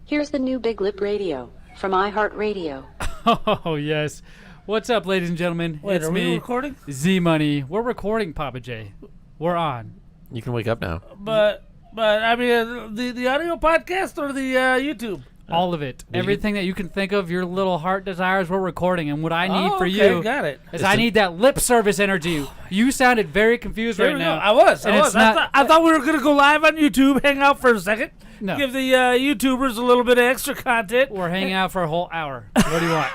Here's the new BigLipRadio from iHeartRadio. Oh, yes. What's up, ladies and gentlemen? Wait, it's are me, we recording? Zmunny. We're recording, Pappa J. We're on. You can wake up now. But I mean, the audio podcast or the YouTube? All of it. Everything that you can think of, your little heart desires, we're recording. And what I need for okay, you got it. is I need that lip service energy. You sounded very confused There right we now. go. I was. And I thought we were going to go live on YouTube, hang out for a second, No. give the YouTubers a little bit of extra content. We're hanging out for a whole hour. What do you want?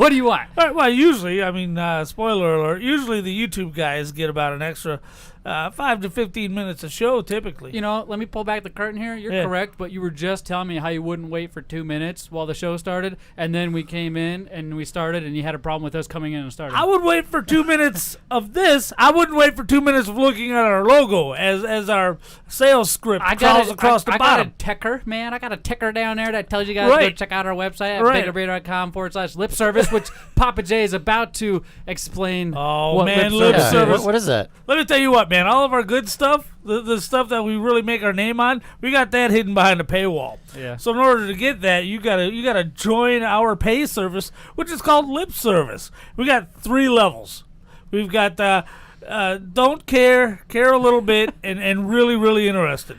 What do you want? All right, well, usually, I mean, spoiler alert, usually the YouTube guys get about an extra 5 to 15 minutes a show, typically. You know, let me pull back the curtain here. You're correct, but you were just telling me how you wouldn't wait for 2 minutes while the show started, and then we came in and we started, and you had a problem with us coming in and starting. I would wait for 2 minutes of this. I wouldn't wait for 2 minutes of looking at our logo as our sales script crawls across the bottom. I got a ticker, man. I got a ticker down there that tells you guys to go check out our website at BigLipRadio.com/lip service, which Pappa J is about to explain. Oh, what man, lip lip service service. What is that? Let me tell you what, man. All of our good stuff, the stuff that we really make our name on, we got that hidden behind a paywall. Yeah. So in order to get that, you gotta join our pay service, which is called lip service. We got 3 levels. We've got don't care a little bit, and really, really interested.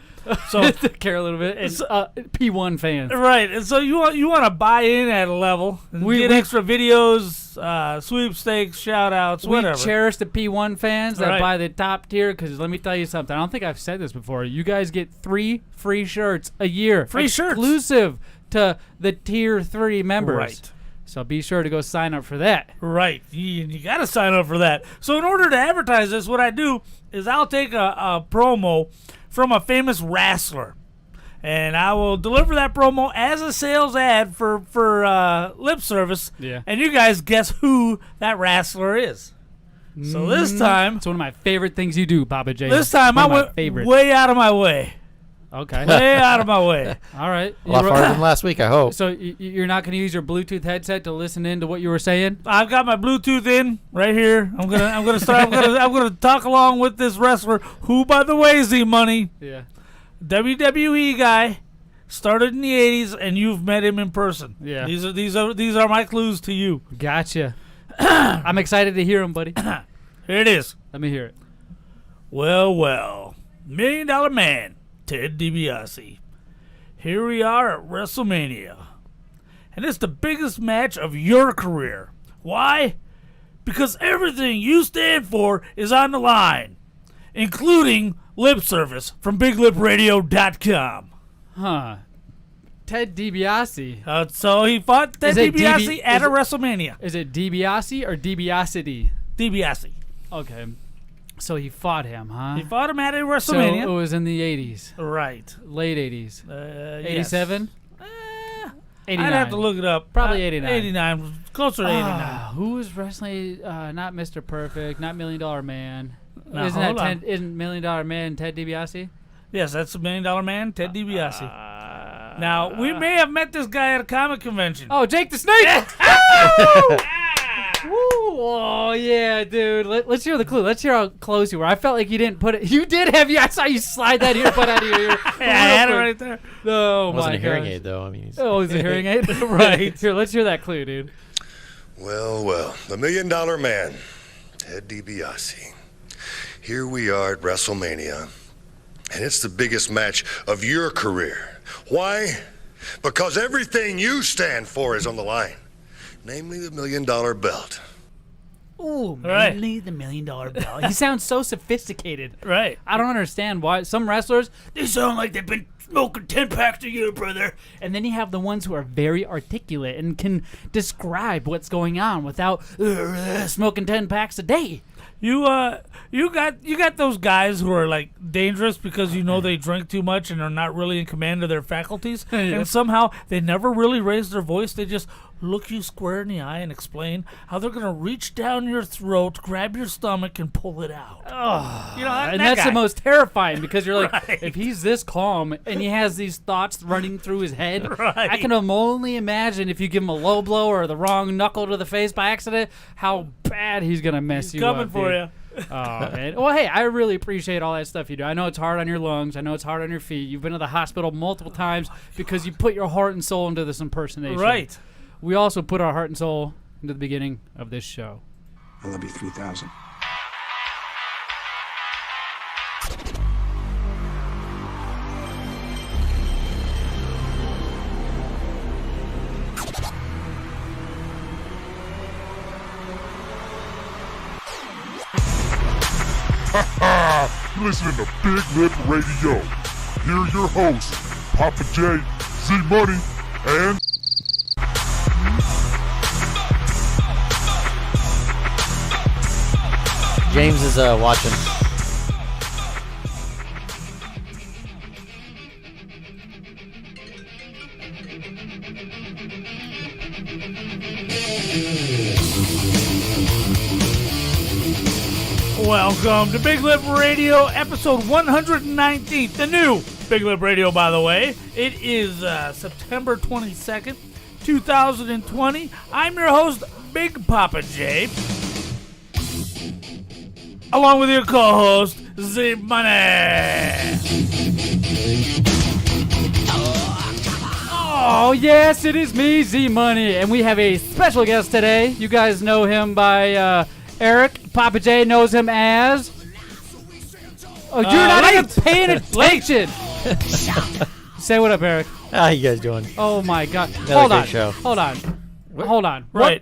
So care a little bit. And P1 fans. right, and so you want to buy in at a level and get extra videos, sweepstakes, shout outs, whatever. We cherish the P1 fans that buy the top tier, because let me tell you something. I don't think I've said this before. You guys get 3 free shirts a year. Free shirts. Exclusive to the tier 3 members. Right. So be sure to go sign up for that. Right. You got to sign up for that. So in order to advertise this, what I do is I'll take a promo from a famous wrestler, and I will deliver that promo as a sales ad for lip service. Yeah. And you guys guess who that wrestler is. So this time, It's one of my favorite things you do, Pappa J. this time I went way out of my way. Okay. Way out of my way. All right. A lot farther than last week, I hope. So you're not going to use your Bluetooth headset to listen in to what you were saying? I've got my Bluetooth in right here. I'm gonna start. I'm gonna talk along with this wrestler, who, by the way, Zmunny, Yeah. WWE guy, started in the '80s, and you've met him in person. Yeah. These are my clues to you. Gotcha. I'm excited to hear him, buddy. Here it is. Let me hear it. Well, $1 Million Man, Ted DiBiase. Here we are at WrestleMania, and it's the biggest match of your career. Why? Because everything you stand for is on the line, including lip service from BigLipRadio.com. Huh. Ted DiBiase. So he fought Ted Is it DiBiase at is a WrestleMania. Is it DiBiase or DiBiasity? DiBiase. Okay. So he fought him, huh? He fought him at a So WrestleMania. it was in the 80s. Right. Late 80s. 87? Yes. 89. I'd have to look it up. Probably 89. 89. Closer to 89. Who was wrestling? Not Mr. Perfect, not $1 Million Man. No, Isn't hold that on. isn't $1 Million Man Ted DiBiase? Yes, that's $1 Million Man, Ted DiBiase. Now, we may have met this guy at a comic convention. Oh, Jake the Snake! Woo! Oh, yeah, dude. Let's hear the clue. Let's hear how close you were. I felt like you didn't put it. You did have. I saw you slide that earbud out of your ear. Yeah, I had it right there. Oh, It wasn't my a hearing gosh. aid, though. I mean, he's Oh, it's a hearing aid? Right. Here, let's hear that clue, dude. Well, the $1 Million Man, Ted DiBiase. Here we are at WrestleMania, and it's the biggest match of your career. Why? Because everything you stand for is on the line, namely the $1 Million belt. Ooh, Right. mainly the $1 Million belt. He sounds so sophisticated. Right. I don't understand why some wrestlers, they sound like they've been smoking 10 packs a year, brother. And then you have the ones who are very articulate and can describe what's going on without smoking 10 packs a day. You got those guys who are like dangerous because you know they drink too much and are not really in command of their faculties, and somehow they never really raise their voice. They just look you square in the eye and explain how they're gonna reach down your throat, grab your stomach, and pull it out. Oh, You know, and that that's guy. the most terrifying because you're like, Right. if he's this calm and he has these thoughts running through his head, Right. I can only imagine if you give him a low blow or the wrong knuckle to the face by accident, how bad he's gonna mess you up. Coming for dude. you. Oh, man. Well, hey, I really appreciate all that stuff you do. I know it's hard on your lungs. I know it's hard on your feet. You've been to the hospital multiple times because you put your heart and soul into this impersonation. Right. We also put our heart and soul into the beginning of this show. I love you 3,000. Listening to Big Lip Radio. Here are your hosts, Pappa J, Zmunny, and James is watching. Welcome to Big Lip Radio, episode 119. The new Big Lip Radio, by the way. It is September 22nd, 2020. I'm your host, Big Pappa J. Along with your co-host, Zmunny. Oh, yes, it is me, Zmunny, and we have a special guest today. You guys know him by Eric. Pappa J knows him as... Oh, you're not even paying attention. Say what up, Eric. How you guys doing? Oh, my God. Another Hold great on. show. Hold on. Hold on. Right.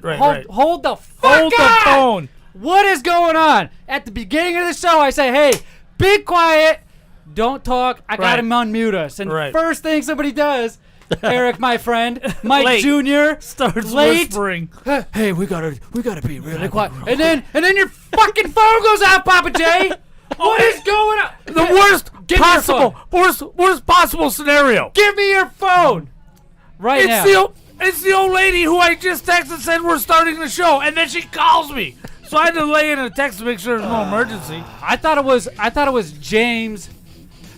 Hold the fuck Hold the on! phone. What is going on? At the beginning of the show, I say, hey, be quiet. Don't talk. I got Right. him unmute us. And Right. first thing somebody does, Eric, my friend, Mike Late. Jr. Starts Late. whispering. Hey, we gotta be really quiet. And then your fucking phone goes out, Pappa J. What is going on? The worst Give me your possible, worst possible scenario. Give me your phone right now. It's the old lady who I just texted and said we're starting the show, and then she calls me. So I had to lay in a text to make sure there's no emergency. I thought it was James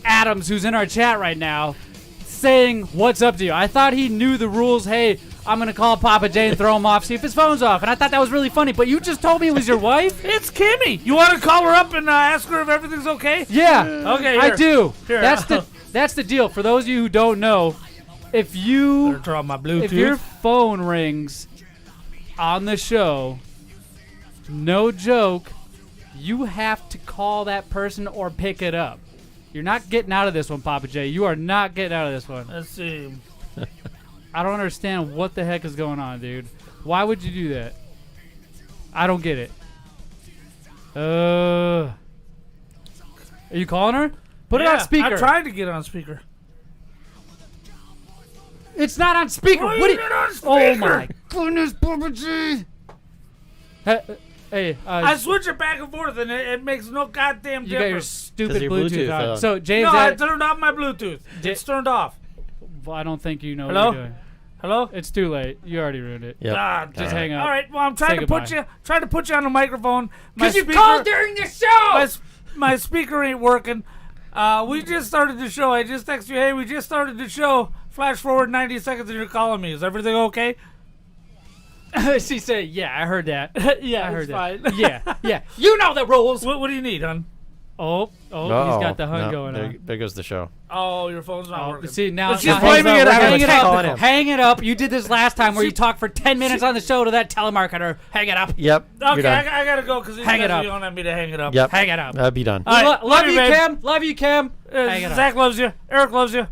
Adams, who's in our chat right now, saying what's up to you. I thought he knew the rules. Hey, I'm gonna call Pappa J and throw him off, see if his phone's off. And I thought that was really funny. But you just told me it was your wife. It's Kimmy. You want to call her up and ask her if everything's okay? Yeah. Okay. I Here. do. Here. That's the deal. For those of you who don't know, if Better turn on my Bluetooth. if your phone rings on the show, no joke, you have to call that person or pick it up. You're not getting out of this one, Pappa J. You are not getting out of this one. Let's see. I don't understand what the heck is going on, dude. Why would you do that? I don't get it. Are you calling her? Put it on speaker. I tried to get it on speaker. It's not on speaker. Why What is it on Oh speaker? my goodness, Pappa J. Hey, I switch it back and forth, and it makes no goddamn you got your difference. stupid your Bluetooth, Bluetooth on. on. So James, No, I turned off my Bluetooth. It's turned off. well, I don't think you know Hello? what you're doing. Hello? It's too late. You already ruined it. Yep. Ah, Just hang up. All right. Well, I'm trying Say to put you on the microphone. My Because you speaker- called during the show. my speaker ain't working. We just started the show. I just texted you, hey, we just started the show. Flash forward 90 seconds and you're calling me. Is everything okay? She said, "Yeah, I heard that. Yeah, I heard it's that. fine. Yeah. You know the rules." What do you need, hon? Oh, he's got the hun going on. There goes the show. Oh, your phone's not working. See now, She's now blaming it on hang the it up. calling him. Hang it up. You did this last time where you talked for 10 minutes on the show to that telemarketer. Hang it up. Yep. Okay, You're done. I gotta go because these Hang guys it up. are yelling at me to hang it up. Yep. Hang it up. That'd be done. All right, Love you, babe. Kim. Love you, Kim. Hang it up. Zach loves you. Eric loves you.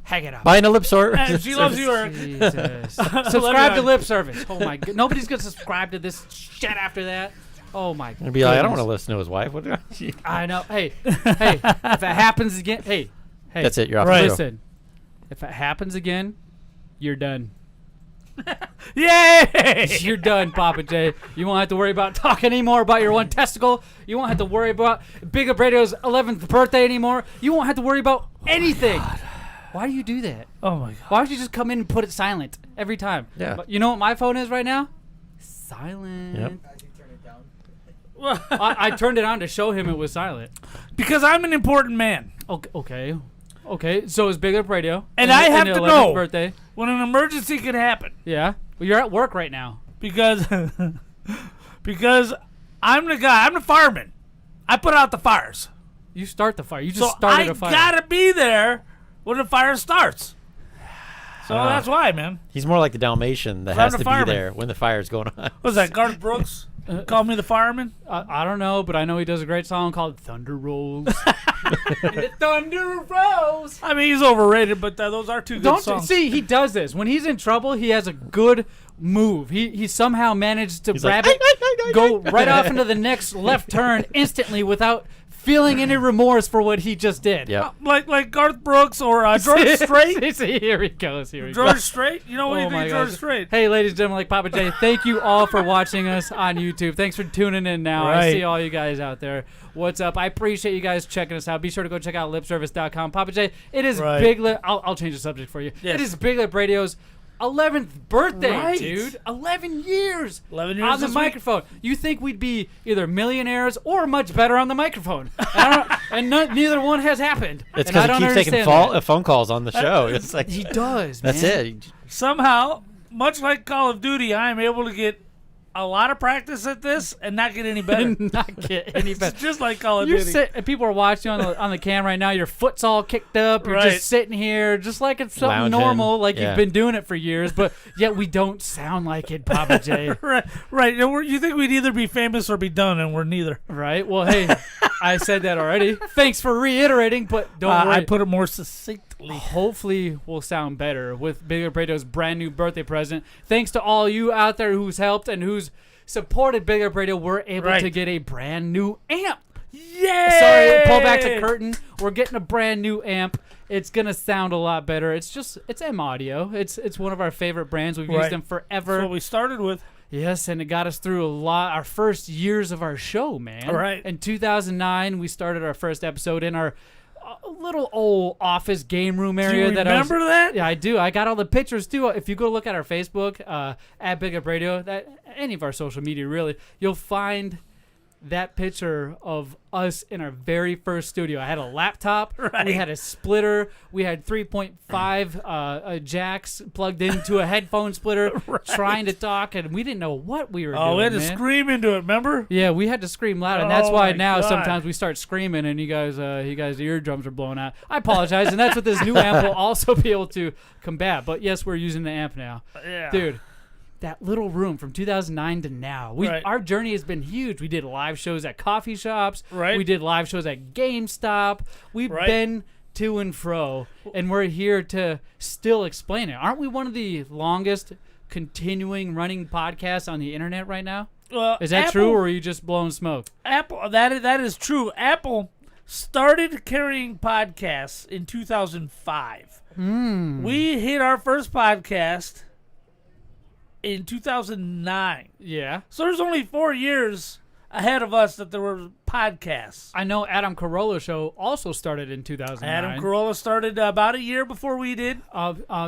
Hang it up. Buying a lip sore. And she loves you, Eric. Jesus. Love Subscribe you, to Lip Service. Oh my god. Nobody's gonna subscribe to this shit after that. Oh my god. I'd be like, I don't want to listen to his wife. What? I know. Hey, if it happens again, hey. That's it. You're off Right. the show. Listen, if it happens again, you're done. Yay! You're done, Pappa J. You won't have to worry about talking anymore about your one testicle. You won't have to worry about Big Up Radio's 11th birthday anymore. You won't have to worry about anything. Why do you do that? Oh my god. Why don't you just come in and put it silent every time? Yeah. But you know what my phone is right now? Silent. Yep. I turned it on to show him it was silent. Because I'm an important man. Okay. So is Big Up Radio. And I have the to 11th know. birthday. When an emergency could happen. Yeah. Well, you're at work right now. Because because I'm the guy. I'm the fireman. I put out the fires. You start the fire. You So just started a fire. I gotta be there when the fire starts. So that's why, man. He's more like the Dalmatian that I'm has the to fireman. be there when the fire's going on. What was that, Garth Brooks? Call me the fireman? I don't know, but I know he does a great song called Thunder Rolls. And the thunder rolls. I mean, he's overrated, but those are two good songs. See, he does this. When he's in trouble, he has a good move. He somehow managed to He's go right off into the next left turn instantly without feeling any remorse for what he just did. Yeah. Like Garth Brooks or George Strait. See, here he goes. Here he George goes. Strait? You know what do you my think of George gosh. Strait? Hey, ladies and gentlemen, like Pappa J, thank you all for watching us on YouTube. Thanks for tuning in now. I Right. see all you guys out there. What's up? I appreciate you guys checking us out. Be sure to go check out lipservice.com. Pappa J, it is Right. Big Lip. I'll change the subject for you. Yes. It is Big Lip Radio's 11th birthday, Right. dude. 11 years. 11 years on the this week. microphone. You think we'd be either millionaires or much better on the microphone. Neither one has happened. It's And I because he don't keeps taking understand that. phone calls on the show. It's like He does, that's man. it. Somehow, much like Call of Duty, I am able to get a lot of practice at this and not get any better. Not get any better. It's just like Call of You're Duty. people are watching on the cam right now. Your foot's all kicked up. You're Right. just sitting here, just like it's something Lounging. normal, like Yeah. you've been doing it for years. But yet we don't sound like it, Pappa J. Right. And you think we'd either be famous or be done, and we're neither. Right? Well, hey, I said that already. Thanks for reiterating, but don't worry. I put it more succinctly. Hopefully we'll sound better with Big Lip Radio's brand new birthday present. Thanks to all you out there who's helped and who's supported Big Lip Radio. We're able Right. to get a brand new amp. Yay! Sorry, pull back the curtain. We're getting a brand new amp. It's gonna sound a lot better. It's M Audio. It's one of our favorite brands. We've used Right. them forever. That's what we started with. Yes, and it got us through our first years of our show, man. Right. In 2009, we started our first episode in our little old office game room area. Do you remember that? Yeah, I do. I got all the pictures too. If you go look at our Facebook at Big Up Radio, any of our social media really, you'll find that picture of us in our very first studio. I had a laptop. Right. We had a splitter. We had 3.5 jacks plugged into a headphone splitter, trying to talk, and we didn't know what we were doing. We had to man. scream into it, remember? Yeah, we had to scream loud, and that's Oh why my now God. sometimes we start screaming, and you guys' eardrums are blowing out. I apologize, and that's what this new amp will also be able to combat. But yes, we're using the amp now, Yeah. dude. That little room from 2009 to now, Right. our journey has been huge. We did live shows at coffee shops. Right. We did live shows at GameStop. We've Right. been to and fro, and we're here to still explain it. Aren't we one of the longest continuing running podcasts on the internet right now? Well, Is that Apple- true, or are you just blowing smoke? Apple, that is true. Apple started carrying podcasts in 2005. We hit our first podcast in 2009. Yeah. So there's only 4 years ahead of us that there were podcasts. I know Adam Carolla show also started in 2009. Adam Carolla started about a year before we did.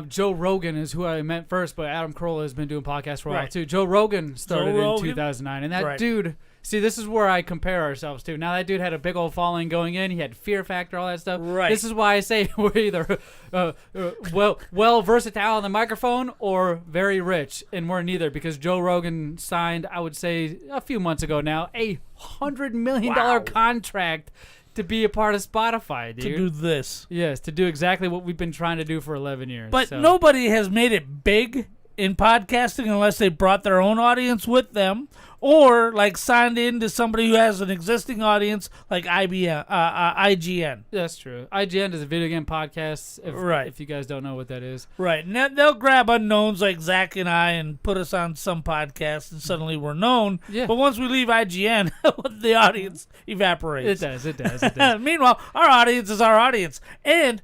Joe Rogan is who I meant first, but Adam Carolla has been doing podcasts for a while Right. too. Joe Rogan started Rogan. in 2009, and that Right. dude. See, this is where I compare ourselves to. Now that dude had a big old following going in. He had Fear Factor, all that stuff. Right. This is why I say we're either well versatile on the microphone or very rich, and we're neither, because Joe Rogan signed, I would say a few months ago now, $100 million Wow. contract to be a part of Spotify, dude. To do this. Yes, to do exactly what we've been trying to do for 11 years. But so. nobody has made it big in podcasting unless they brought their own audience with them, or like signed into somebody who has an existing audience, like IGN. That's true. IGN is a video game podcast. Right. If you guys don't know what that is. Right. And they'll grab unknowns like Zach and I and put us on some podcast, and suddenly we're known. Yeah. But once we leave IGN, the audience evaporates. It does. Meanwhile, our audience is our audience. And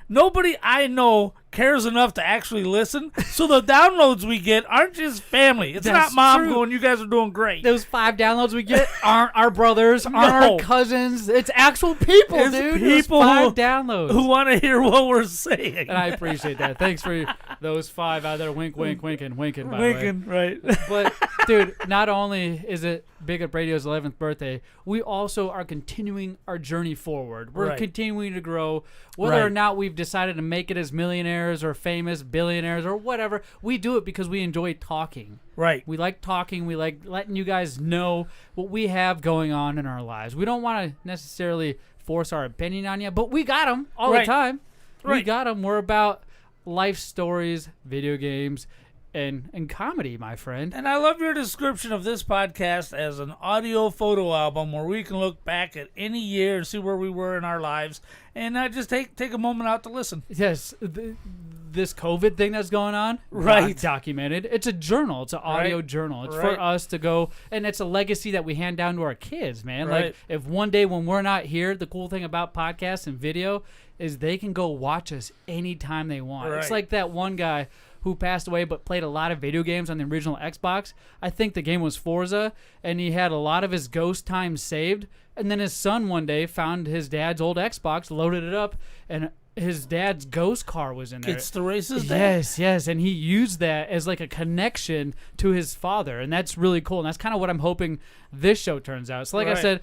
nobody I know cares enough to actually listen. So the downloads we get aren't just family. It's That's not mom true. going, you guys are doing great. Those 5 downloads we get aren't our brothers, aren't No. our cousins. It's actual people, It's dude. people Those 5 who downloads. Who want to hear what we're saying. And I appreciate that. Thanks for those 5 out there winking, by the way. Winking, right. But Dude, not only is it Big Up Radio's 11th birthday, we also are continuing our journey forward. We're Right. continuing to grow. Whether or Right. not we've decided to make it as millionaires or famous billionaires or whatever, we do it because we enjoy talking. Right. We like talking. We like letting you guys know what we have going on in our lives. We don't want to necessarily force our opinion on you, but we got them all Right. the time. We Right. got them. We're about life stories, video games, and comedy, my friend. And I love your description of this podcast as an audio photo album where we can look back at any year and see where we were in our lives and just take a moment out to listen. Yes, this COVID thing that's going on, Right. documented. It's a journal. It's an audio Right. journal. It's Right. for us to go, and it's a legacy that we hand down to our kids, man. Right. Like, if one day when we're not here, the cool thing about podcasts and video is they can go watch us anytime they want. It's Right. like that one guy who passed away but played a lot of video games on the original Xbox. I think the game was Forza, and he had a lot of his ghost time saved. And then his son one day found his dad's old Xbox, loaded it up, and his dad's ghost car was in there. Gets the races there. Yes, and he used that as like a connection to his father, and that's really cool. And that's kind of what I'm hoping this show turns out. So like I Right. said,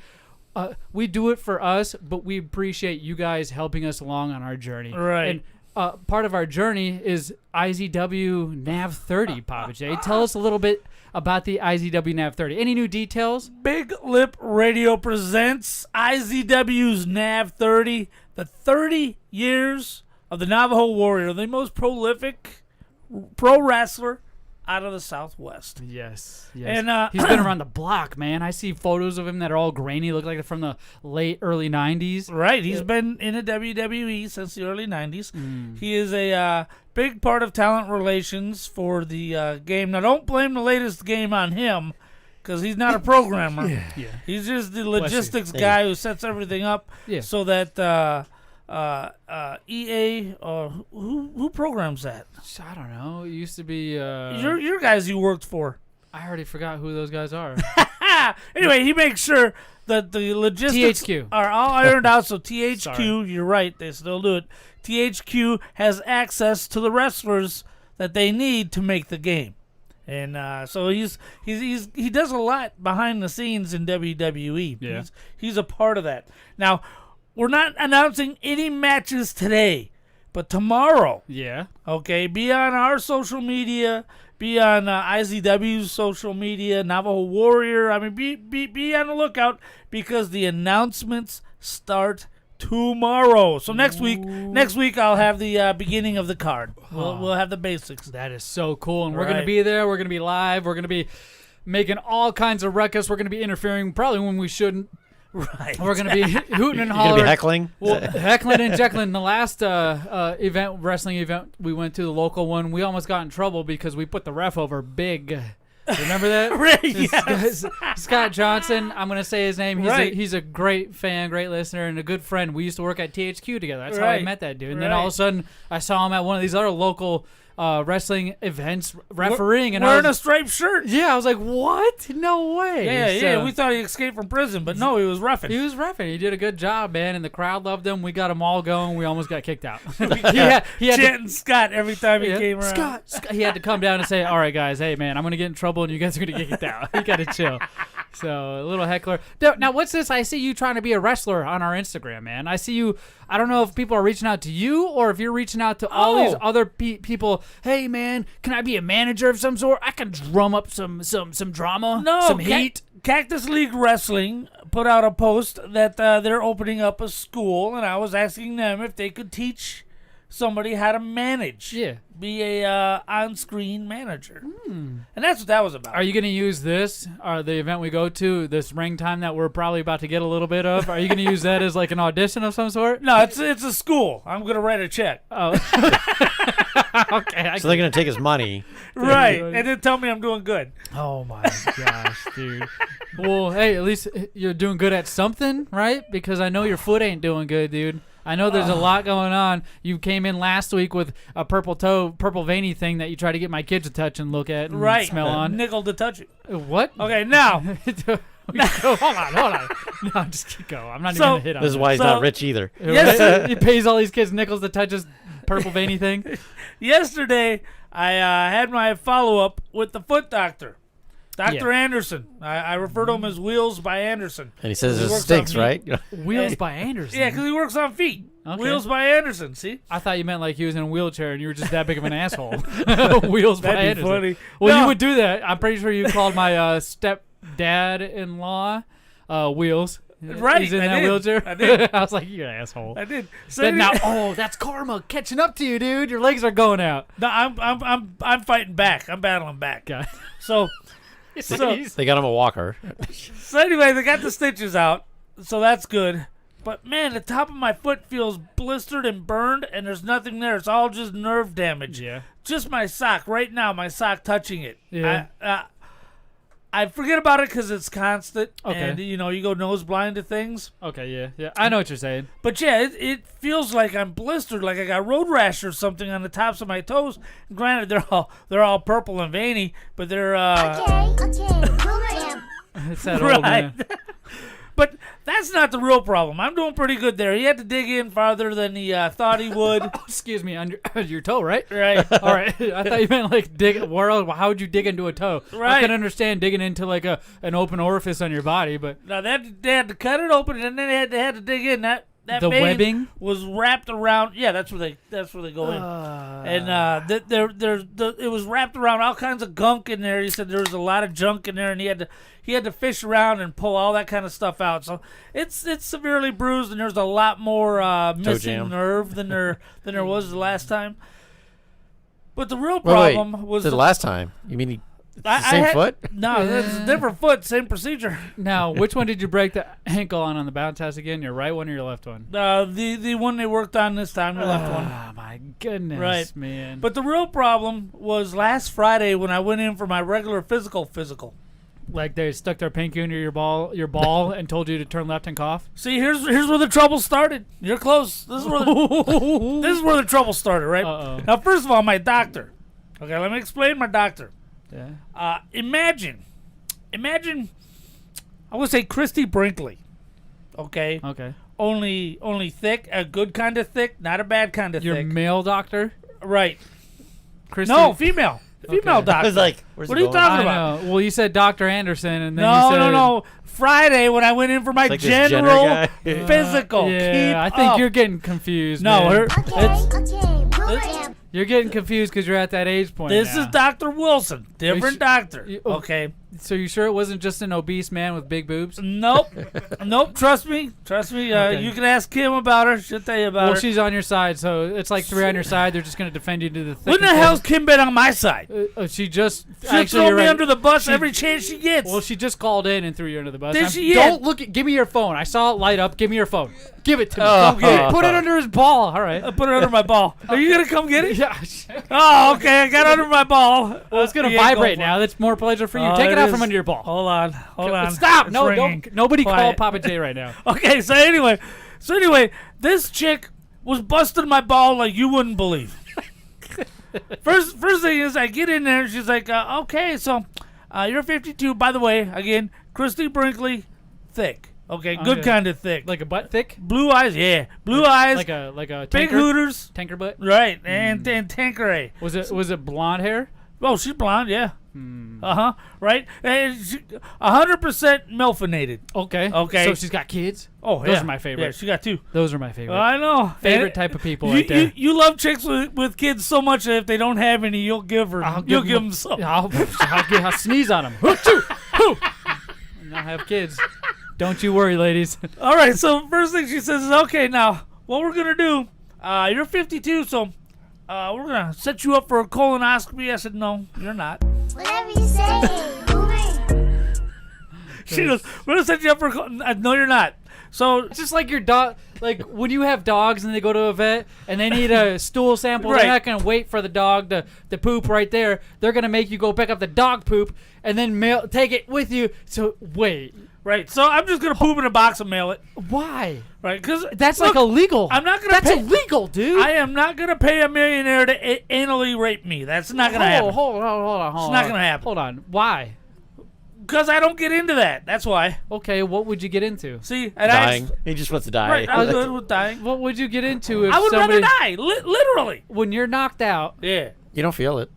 we do it for us, but we appreciate you guys helping us along on our journey. Right. And part of our journey is IZW Nav 30, Pappa J. Tell us a little bit about the IZW Nav 30. Any new details? Big Lip Radio presents IZW's Nav 30, the 30 years of the Navajo Warrior, the most prolific pro wrestler out of the Southwest. Yes. And He's been around the block, man. I see photos of him that are all grainy, look like they're from the early 90s. Right, he's been in the WWE since the early 90s. Mm. He is a big part of talent relations for the game. Now, don't blame the latest game on him, because he's not a programmer. Yeah. He's just the you. logistics guy who sets everything up Yeah. so that EA, who programs that? I don't know. It used to be. Your guys you worked for. I already forgot who those guys are. Anyway, he makes sure that the logistics THQ. are all ironed out. So THQ, Sorry. you're right, they still do it. THQ has access to the wrestlers that they need to make the game, and so he does a lot behind the scenes in WWE. Yeah. He's a part of that. Now, we're not announcing any matches today, but tomorrow. Yeah. Okay, be on our social media, be on IZW's social media, Navajo Warrior. I mean, be on the lookout because the announcements start tomorrow. So next week I'll have the beginning of the card. We'll have the basics. That is so cool. And we're going to Right. be there. We're going to be live. We're going to be making all kinds of ruckus. We're going to be interfering probably when we shouldn't. Right. We're going to be hooting and You're gonna hollering. be heckling. Well, heckling and jeckling. The last wrestling event we went to, the local one, we almost got in trouble because we put the ref over big. Remember that? Right, It's- Scott Johnson. I'm going to say his name. Right. He's a great fan, great listener, and a good friend. We used to work at THQ together. That's how I Right. met that dude. And then all of a Right. sudden, I saw him at one of these other local wrestling events refereeing. And I Wearing a was, striped shirt. yeah, I was like, what? No way. Yeah, So- we thought he escaped from prison, but no, he was roughing. he was reffing. He did a good job, man, and the crowd loved him. We got them all going. We almost got kicked out. he had to, chanting Scott every time he yeah, came around. Scott. He had to come down and say, "All right, guys, hey, man, I'm gonna get in trouble, and you guys are gonna get kicked out. You gotta chill." So a little heckler. Now, what's this? I see you trying to be a wrestler on our Instagram, man. I see you. I don't know if people are reaching out to you or if you're reaching out to all these other people. Hey, man, can I be a manager of some sort? I can drum up some drama, some heat. Cactus League Wrestling put out a post that they're opening up a school, and I was asking them if they could teach somebody how to manage. Yeah. Be a on-screen manager. And that's what that was about. Are you going to use this, the event we go to, this ring time that we're probably about to get a little bit of? Are you going to use that as like an audition of some sort? No, it's a school. I'm going to write a check. Oh. Okay. So they're gonna take his money. Right. And then tell me I'm doing good. Oh my gosh, dude. Well, hey, at least you're doing good at something, right? Because I know your foot ain't doing good, dude. I know there's a lot going on. You came in last week with a purple veiny thing that you try to get my kids to touch and look at and Right. smell on. Nickel to touch it. What? Okay, now. Hold on. No, just keep going. I'm not even So- going to hit on This is why he's So- not rich either. Yes. He pays all these kids nickels to touch his purple veiny thing. Yesterday, I had my follow-up with the foot doctor. Dr. Anderson. I refer to him as Wheels by Anderson. And he says He it works stinks, on right? Wheels by Anderson. Yeah, because he works on feet. Okay. Wheels by Anderson, see? I thought you meant like he was in a wheelchair and you were just that big of an asshole. Wheels by That'd be Anderson. funny. Well, No. you would do that. I'm pretty sure you called my stepdad-in-law Wheels. Right, He's in I that did. wheelchair. I did. I was like, you're an asshole. I did. So Then now, that's karma catching up to you, dude. Your legs are going out. No, I'm fighting back. I'm battling back. God. So They got him a walker. So anyway, they got the stitches out, so that's good. But man, the top of my foot feels blistered and burned, and there's nothing there. It's all just nerve damage. Yeah. Just my sock right now. My sock touching it. Yeah. I forget about it because it's constant, Okay. and you go nose blind to things. Okay, yeah. I know what you're saying. But yeah, it feels like I'm blistered, like I got road rash or something on the tops of my toes. Granted, they're all purple and veiny, but they're Okay, Boomerang. It's that old man. But that's not the real problem. I'm doing pretty good there. He had to dig in farther than he thought he would. Excuse me, on your toe, right? Right. All right. I thought you meant like dig. How would you dig into a toe? I Right. can understand digging into like an open orifice on your body, but Now they had to cut it open, and then they had to dig in. That The vein webbing? was wrapped around. Yeah, that's where they go in. And it was wrapped around all kinds of gunk in there. He said there was a lot of junk in there, and he had to fish around and pull all that kind of stuff out. So it's severely bruised, and there's a lot more missing jam. nerve than there was the last time. But the real Wait, problem was the last time. You mean I same had- foot? No, it's a different foot, same procedure. now which one did you break the ankle on the bounce house again? Your right one or your left one? The one they worked on this time, the left one. Oh my goodness, Right. man. But the real problem was last Friday when I went in for my regular physical. like they stuck their pinky under your ball and told you to turn left and cough. See, here's where the trouble started. You're close. This is where the trouble started, right? Uh-oh. Now, first of all, my doctor. Okay, let me explain my doctor. Yeah. Imagine, I would say Christy Brinkley. Okay. Okay. Only thick, a good kind of thick, not a bad kind of Your thick. male doctor, Right. Christy? No, female. Female Okay. doctor. I was like, where's What it are you going? talking I about? know. Well, you said Dr. Anderson, and then you said No. Friday when I went in for my It's like this Jenner general guy. physical. Yeah, Keep I think up. you're getting confused. No, man. Okay, Boomerang. You're getting confused because you're at that age point. This now. is Dr. Wilson, different doctor. oh. Okay. So you sure it wasn't just an obese man with big boobs? Nope. Trust me. Okay. You can ask Kim about her. She'll tell you about Well, her. she's on your side, so it's like three on your side. They're just going to defend you to the thick. When the hell's Kim been on my side? She just She'll actually, throw you're me right. under the bus She- every chance she gets. Well, she just called in and threw you under the bus. Did I'm- she? Yeah. Don't look at. Give me your phone. I saw it light up. Give me your phone. Give it to me. Oh. Okay, put it under his ball. All right. I put it under my ball. Are you gonna come get it? Yeah. Oh, okay. I got it under my ball. Well, it's gonna You ain't vibrate going now. for That's more pleasure for you. Oh, Take it it out is. from under your ball. Hold on. Stop! It's No, ringing. don't. Nobody call Quiet. Pappa J right now. Okay, so anyway, this chick was busting my ball like you wouldn't believe. First thing is I get in there and she's like, okay, so you're 52. By the way, again, Christy Brinkley, thick. Okay, good Okay. kind of thick. Like a butt thick. Blue eyes, yeah. Blue eyes, Like a big tanker, hooters. tanker butt. Right, and Tanqueray. Was it blonde hair? Oh, she's blonde, yeah. Right? And 100% milfinated. Okay. Okay. So she's got kids. Oh, Those yeah. are my favorite. Yeah, she got two. Those are my favorite. I know. Favorite And type of people you, right there. You love chicks with kids so much that if they don't have any, you'll give her. You'll give them some. I'll sneeze on them. Hoo! And I'll have kids. Don't you worry, ladies. All right. So first thing she says is, okay, now what we're gonna do? You're 52, so we're gonna set you up for a colonoscopy. I said, no, you're not. Whatever you say, Boomerang. She goes, we're gonna set you up for no, you're not. So It's just like your dog. Like when you have dogs and they go to a vet and they need a stool sample, Right. they're not going to wait for the dog to poop right there. They're going to make you go pick up the dog poop and then take it with you. So wait, right. So I'm just gonna poop in a box and mail it. why? Right? Because That's like illegal. I'm not gonna That's pay- illegal, dude. I am not gonna pay a millionaire to anally rape me. That's not gonna happen. Hold on. It's not gonna happen. Hold on. Why? Because I don't get into that. That's why. Okay, what would you get into? See, and Dying. He just wants to die. Right, I'm good with dying. What would you get into if I would somebody, rather die, literally. when you're knocked out? Yeah. You don't feel it.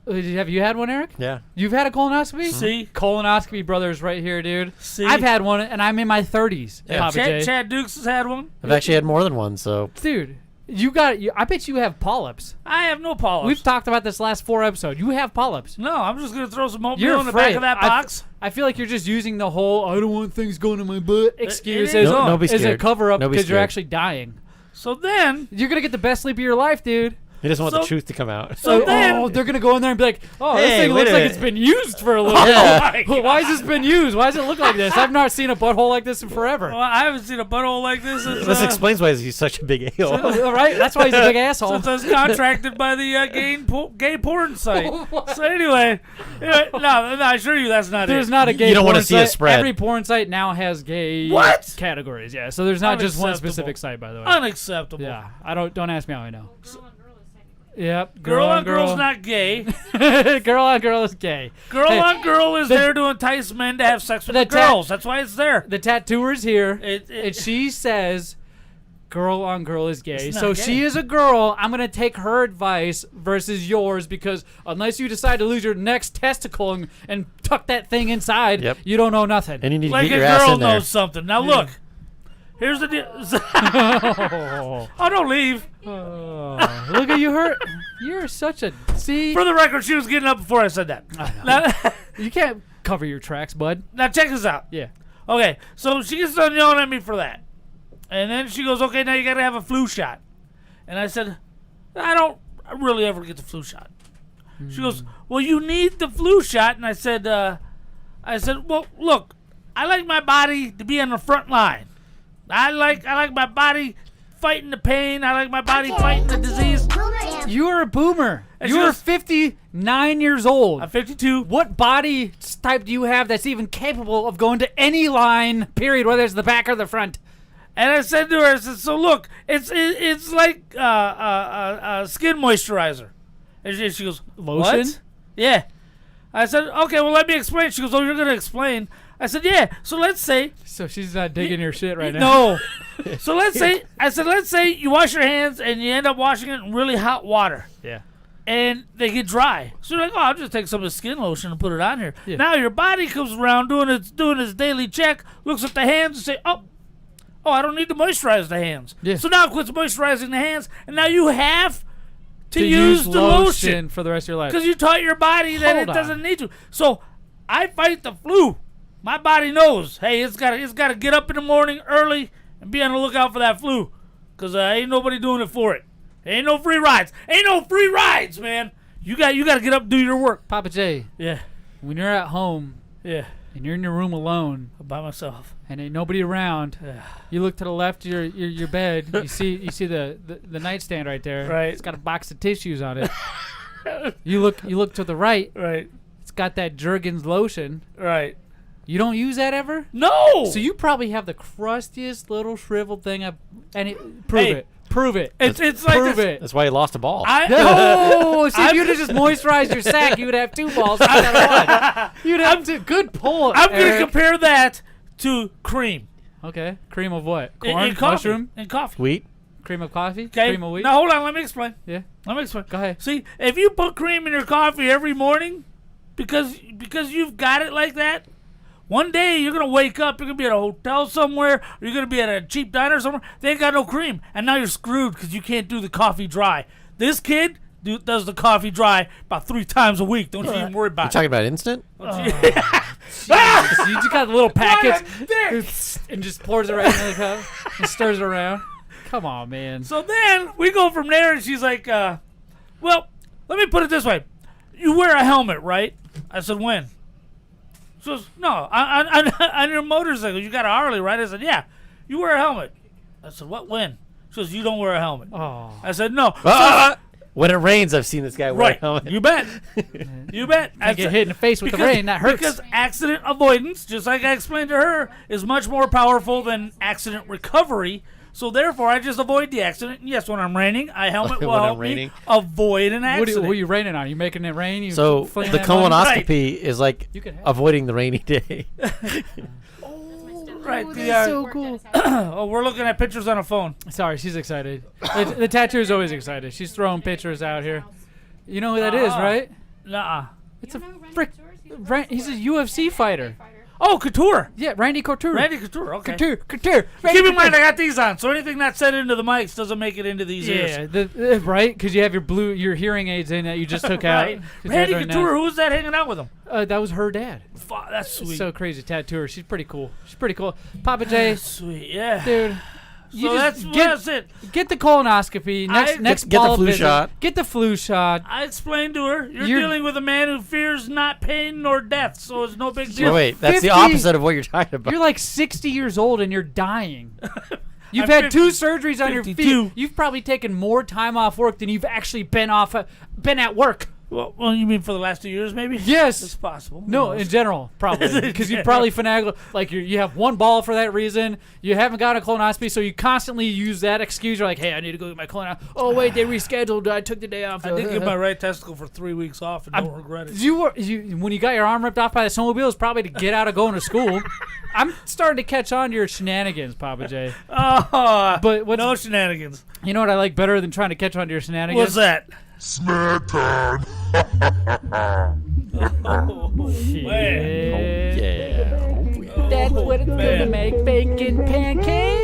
Have you had one, Eric? Yeah. You've had a colonoscopy? See? Colonoscopy brothers right here, dude. See? I've had one, and I'm in my 30s. Yeah. Papa J. Chad Dukes has had one. I've actually had more than one, so. Dude, I bet you have polyps. I have no polyps. We've talked about this last 4 episodes. You have polyps. No, I'm just going to throw some oatmeal You're in the back afraid. of that box. I feel like you're just using the whole "I don't want things going in my butt" excuse is. as, No, be as a scared. cover up Don't be because you're scared. actually dying. So then, You're gonna get the best sleep of your life, dude. He doesn't want So- the truth to come out. So then- they're gonna go in there and be like, "Oh, this Hey, thing wait looks a like minute. it's been used for a little Yeah. bit. Why has this been used? Why does it look like this? I've not seen a butthole like this in forever." well, I haven't seen a butthole like this since, This explains why he's such a big ale. All right, that's why he's a big asshole. since I was contracted by the gay porn site. So anyway, no, I assure you that's not There's it. not a gay You don't porn wanna see a site. spread. Every porn site now has gay What? categories. Yeah, so there's not just one Unacceptable. specific site, by the way. Unacceptable. Yeah, don't ask me how I know. Yep, Girl on girl's not gay. girl on girl is gay. Girl Hey, on girl is the- there to entice men to have sex with the the girls. That's why it's there. The tattooer's here, It- and she says, "Girl on girl is gay." It's not So gay. she is a girl. I'm gonna take her advice versus yours because unless you decide to lose your next testicle and tuck that thing inside, Yep. you don't know nothing. And you need to Like get a your ass girl in there. knows something. Now look, here's the deal. Oh, Oh, don't leave. look at you hurt. You're such a see. For the record, she was getting up before I said that. Now, You can't cover your tracks, bud. now check this out. Yeah. Okay, so she gets done yelling at me for that. And then she goes, okay, now you got to have a flu shot. And I said, I don't really ever get the flu shot. She goes, well, you need the flu shot. And I said, well, look, I like my body to be on the front line. I like my body fighting the pain. I like my body fighting the disease. Boomer amp. You're a boomer. And she You're goes- 59 years old. I'm 52. What body type do you have that's even capable of going to any line, period, whether it's the back or the front? And I said to her, I said, so look, it's like skin moisturizer. And she goes, Lotion? What? Yeah. I said, okay, well, let me explain. She goes, oh, you're going to explain. I said, yeah. So let's say, So she's not digging your shit right now. no. So let's say you wash your hands and you end up washing it in really hot water. Yeah. And they get dry. So you're like, oh, I'll just take some of the skin lotion and put it on here. Yeah. Now your body comes around doing its daily check, looks at the hands and say, oh, I don't need to moisturize the hands. Yeah. So now it quits moisturizing the hands, and now you have to use the lotion for the rest of your life. because you taught your body that Hold it on. doesn't need to. So I fight the flu. My body knows, hey, it's got to get up in the morning early and be on the lookout for that flu, because ain't nobody doing it for it. Ain't no free rides. Ain't no free rides, man. You got to get up and do your work. Papa J, Yeah, when you're at home yeah. and you're in your room alone By myself. and ain't nobody around, you look to the left of your bed, you see the nightstand right there. Right. It's got a box of tissues on it. You look to the right, Right, it's got that Jergens lotion. right. You don't use that ever? No. So you probably have the crustiest little shriveled thing prove Hey. it. Prove it. It's like Prove this. it. That's why he lost a ball. No! See, if you'd have just moisturized your sack, you would have 2 balls instead of 1. You'd have 2. Good pull, I'm going to Eric. compare that to cream. Okay. Cream of what? In Corn? coffee. Mushroom? In coffee. Wheat. Cream of coffee? Okay. Cream of wheat? Now hold on. Let me explain. Yeah. Let me explain. Go ahead. See, if you put cream in your coffee every morning, because you've got it like that, one day you're gonna wake up. You're gonna be at a hotel somewhere, or you're gonna be at a cheap diner somewhere. They ain't got no cream, and now you're screwed because you can't do the coffee dry. This kid does the coffee dry about 3 times a week. Don't you even worry You about it. talking about instant? So you just got little packets dick. and just pours it right into the cup and stirs it around. Come on, man. So then we go from there, and she's like, well, let me put it this way. You wear a helmet, right? I said, when? She goes, no, on your motorcycle. You got a Harley, right? I said, yeah. You wear a helmet. I said, what, when? She goes, you don't wear a helmet. Oh. I said, no. When it rains, I've seen this guy wear a Right. helmet. You bet. You bet. I get hit in the face with the rain. That hurts. Because accident avoidance, just like I explained to her, is much more powerful than accident recovery. So therefore, I just avoid the accident. And yes, when I'm raining, a helmet will When I'm help raining. me avoid an What accident. are you raining on? You making it rain? You So flinging the that money? colonoscopy is like You can have avoiding the rainy day. Right. so cool. Oh, we're looking at pictures on a phone. Sorry, she's excited. The tattoo's always excited. She's throwing pictures out here. You know who that is, right? Nuh-uh. It's a frick. He's a UFC fighter. Oh, Couture. Yeah, Randy Couture. Randy Couture, okay. Couture. Keep in mind, I got these on, so anything that's said into the mics doesn't make it into these Yeah, ears. right? Because you have your hearing aids in that you just took Right. out. Randy Couture, who's that hanging out with him? That was her dad. That's sweet. So crazy tattooer. She's pretty cool. Pappa J, Sweet, yeah. dude. You So just that's it. Get the colonoscopy. Next Get the fall flu visit. shot. Get the flu shot. I explained to her, you're You're- dealing with a man who fears not pain nor death, so it's no big deal. Oh, wait, that's 50 the opposite of what you're talking about. You're like 60 years old and you're dying. You've I'm had 2 surgeries on your 52. feet. You've probably taken more time off work than you've actually been at work. Well, you mean for the last 2 years, maybe? Yes. It's possible. Who No, knows? in general, probably. Because you probably finagle, like you have one ball for that reason. You haven't got a colonoscopy, so you constantly use that excuse. You're like, hey, I need to go get my colonoscopy. Oh, wait, they rescheduled. I took the day off. I did get my right testicle for 3 weeks off and don't regret it. When you got your arm ripped off by the snowmobile, it's probably to get out of going to school. I'm starting to catch on to your shenanigans, Pappa J. Oh, But what's, no shenanigans. you know what I like better than trying to catch on to your shenanigans? What's that? Snack time. Man. Yeah. That's what it's man. gonna make bacon pancakes.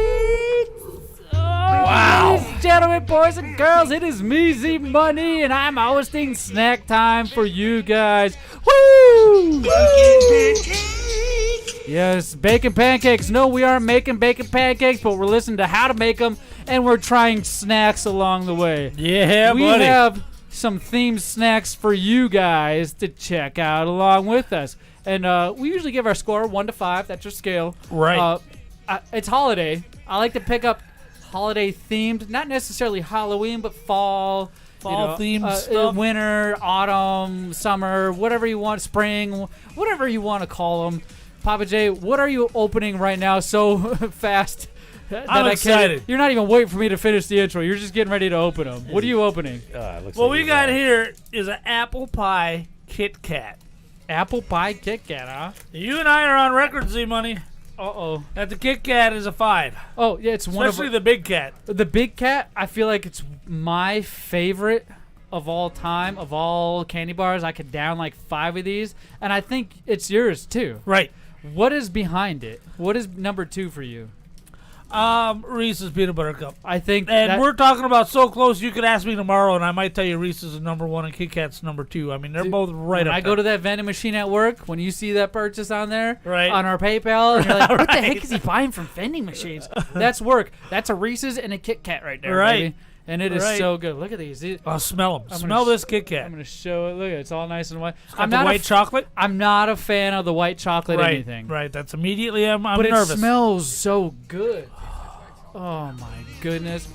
Wow. Ladies and gentlemen, boys and girls, it is me, Zmunny, and I'm hosting snack time for you guys. Woo! Yes, bacon pancakes. No, we aren't making bacon pancakes, but we're listening to how to make them, and we're trying snacks along the way. Yeah, We buddy. have some themed snacks for you guys to check out along with us. And we usually give our score 1 to 5. That's your scale. Right. It's holiday. I like to pick up holiday themed, not necessarily Halloween, but fall. Fall-themed stuff. Winter, autumn, summer, whatever you want, spring, whatever you want to call them. Pappa J, what are you opening right now so fast? I'm excited. You're not even waiting for me to finish the intro. You're just getting ready to open them. What are you opening? What we got here is an apple pie Kit Kat. Apple pie Kit Kat, huh? You and I are on record, Z-Money, Uh-oh. that the Kit Kat is a 5. Oh, yeah, it's one of Especially the Big Cat. the Big Cat. I feel like it's my favorite of all time, of all candy bars. I could down like 5 of these, and I think it's yours too. Right. What is behind it? What is number 2 for you? Reese's Peanut Butter Cup. I think And that- we're talking about so close, you could ask me tomorrow, and I might tell you Reese's is number 1 and Kit Kat's number 2. I mean, they're both right when up I there. go to that vending machine at work, when you see that purchase on there, Right. on our PayPal, and you're like, what the Right. heck is he buying from vending machines? That's work. That's a Reese's and a Kit Kat right there, Right. baby. And it is Right. so good. Look at these. Oh, smell them. I'm Smell gonna this Kit Kat. I'm going to show it. Look, it's all nice and white. Got the white chocolate. I'm not a fan of the white chocolate Right. anything. Right. That's immediately I'm But nervous. it smells so good. Oh my goodness.